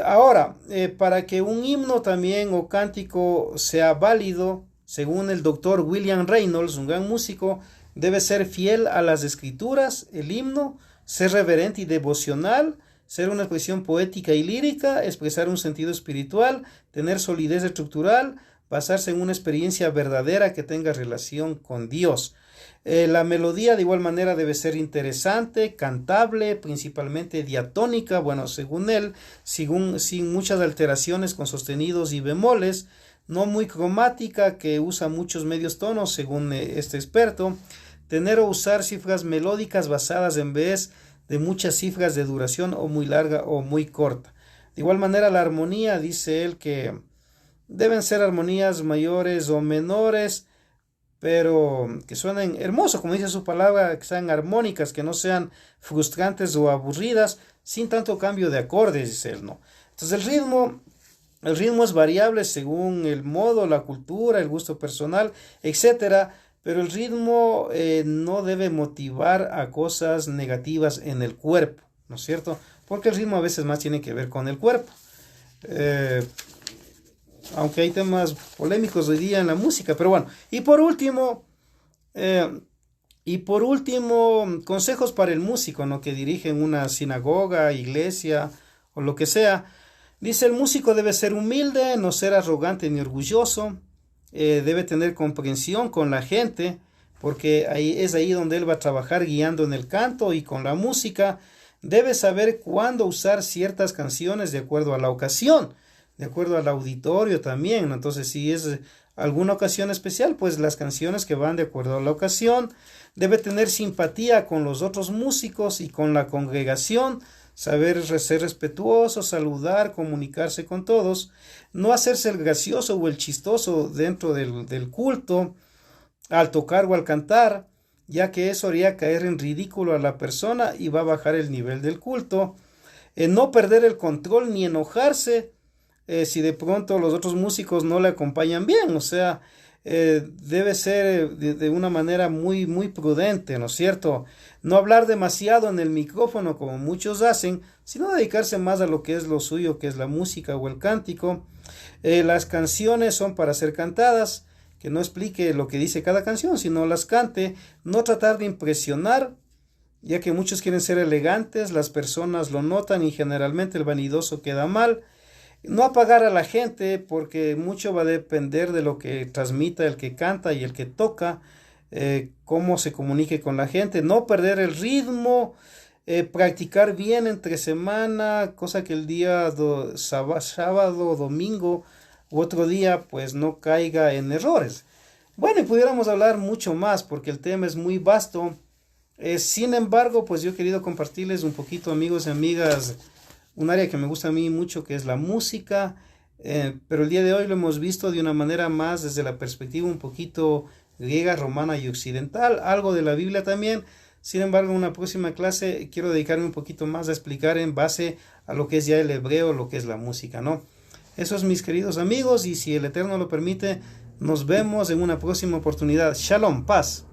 Ahora, para que un himno también o cántico sea válido, según el doctor William Reynolds, un gran músico, debe ser fiel a las escrituras, el himno, ser reverente y devocional, ser una expresión poética y lírica, expresar un sentido espiritual, tener solidez estructural, basarse en una experiencia verdadera que tenga relación con Dios. La melodía de igual manera debe ser interesante, cantable, principalmente diatónica, bueno, según él, sin muchas alteraciones con sostenidos y bemoles, no muy cromática, que usa muchos medios tonos, según este experto, tener o usar cifras melódicas basadas en vez de muchas cifras de duración o muy larga o muy corta. De igual manera la armonía, dice él que deben ser armonías mayores o menores, pero que suenen hermosos, como dice su palabra, que sean armónicas, que no sean frustrantes o aburridas, sin tanto cambio de acordes, dice él, ¿no? Entonces el ritmo es variable según el modo, la cultura, el gusto personal, etcétera, pero el ritmo no debe motivar a cosas negativas en el cuerpo, ¿no es cierto? Porque el ritmo a veces más tiene que ver con el cuerpo. Aunque hay temas polémicos hoy día en la música, pero bueno. Y por último, consejos para el músico, ¿no? Que dirige en una sinagoga, iglesia o lo que sea. Dice, el músico debe ser humilde, no ser arrogante ni orgulloso, debe tener comprensión con la gente, porque es ahí donde él va a trabajar guiando en el canto y con la música. Debe saber cuándo usar ciertas canciones de acuerdo a la ocasión. de acuerdo al auditorio también, ¿no? Entonces, si es alguna ocasión especial, pues las canciones que van de acuerdo a la ocasión. Debe tener simpatía con los otros músicos y con la congregación, saber ser respetuoso, saludar, comunicarse con todos, no hacerse el gracioso o el chistoso dentro del culto, al tocar o al cantar, ya que eso haría caer en ridículo a la persona y va a bajar el nivel del culto. No perder el control ni enojarse si de pronto los otros músicos no le acompañan bien, o sea, debe ser de una manera muy, muy prudente, ¿no es cierto? No hablar demasiado en el micrófono como muchos hacen, sino dedicarse más a lo que es lo suyo, que es la música o el cántico. Las canciones son para ser cantadas, que no explique lo que dice cada canción, sino las cante, no tratar de impresionar, ya que muchos quieren ser elegantes, las personas lo notan y generalmente el vanidoso queda mal. No apagar a la gente, porque mucho va a depender de lo que transmita el que canta y el que toca, cómo se comunique con la gente. No perder el ritmo, practicar bien entre semana, cosa que el día sábado, domingo u otro día pues no caiga en errores. Bueno, y pudiéramos hablar mucho más porque el tema es muy vasto. Sin embargo, pues yo he querido compartirles un poquito, amigos y amigas, un área que me gusta a mí mucho, que es la música, pero el día de hoy lo hemos visto de una manera más desde la perspectiva un poquito griega, romana y occidental, algo de la Biblia también. Sin embargo, en una próxima clase quiero dedicarme un poquito más a explicar en base a lo que es ya el hebreo, lo que es la música, ¿no? Eso es, mis queridos amigos, y si el Eterno lo permite, nos vemos en una próxima oportunidad. Shalom, paz.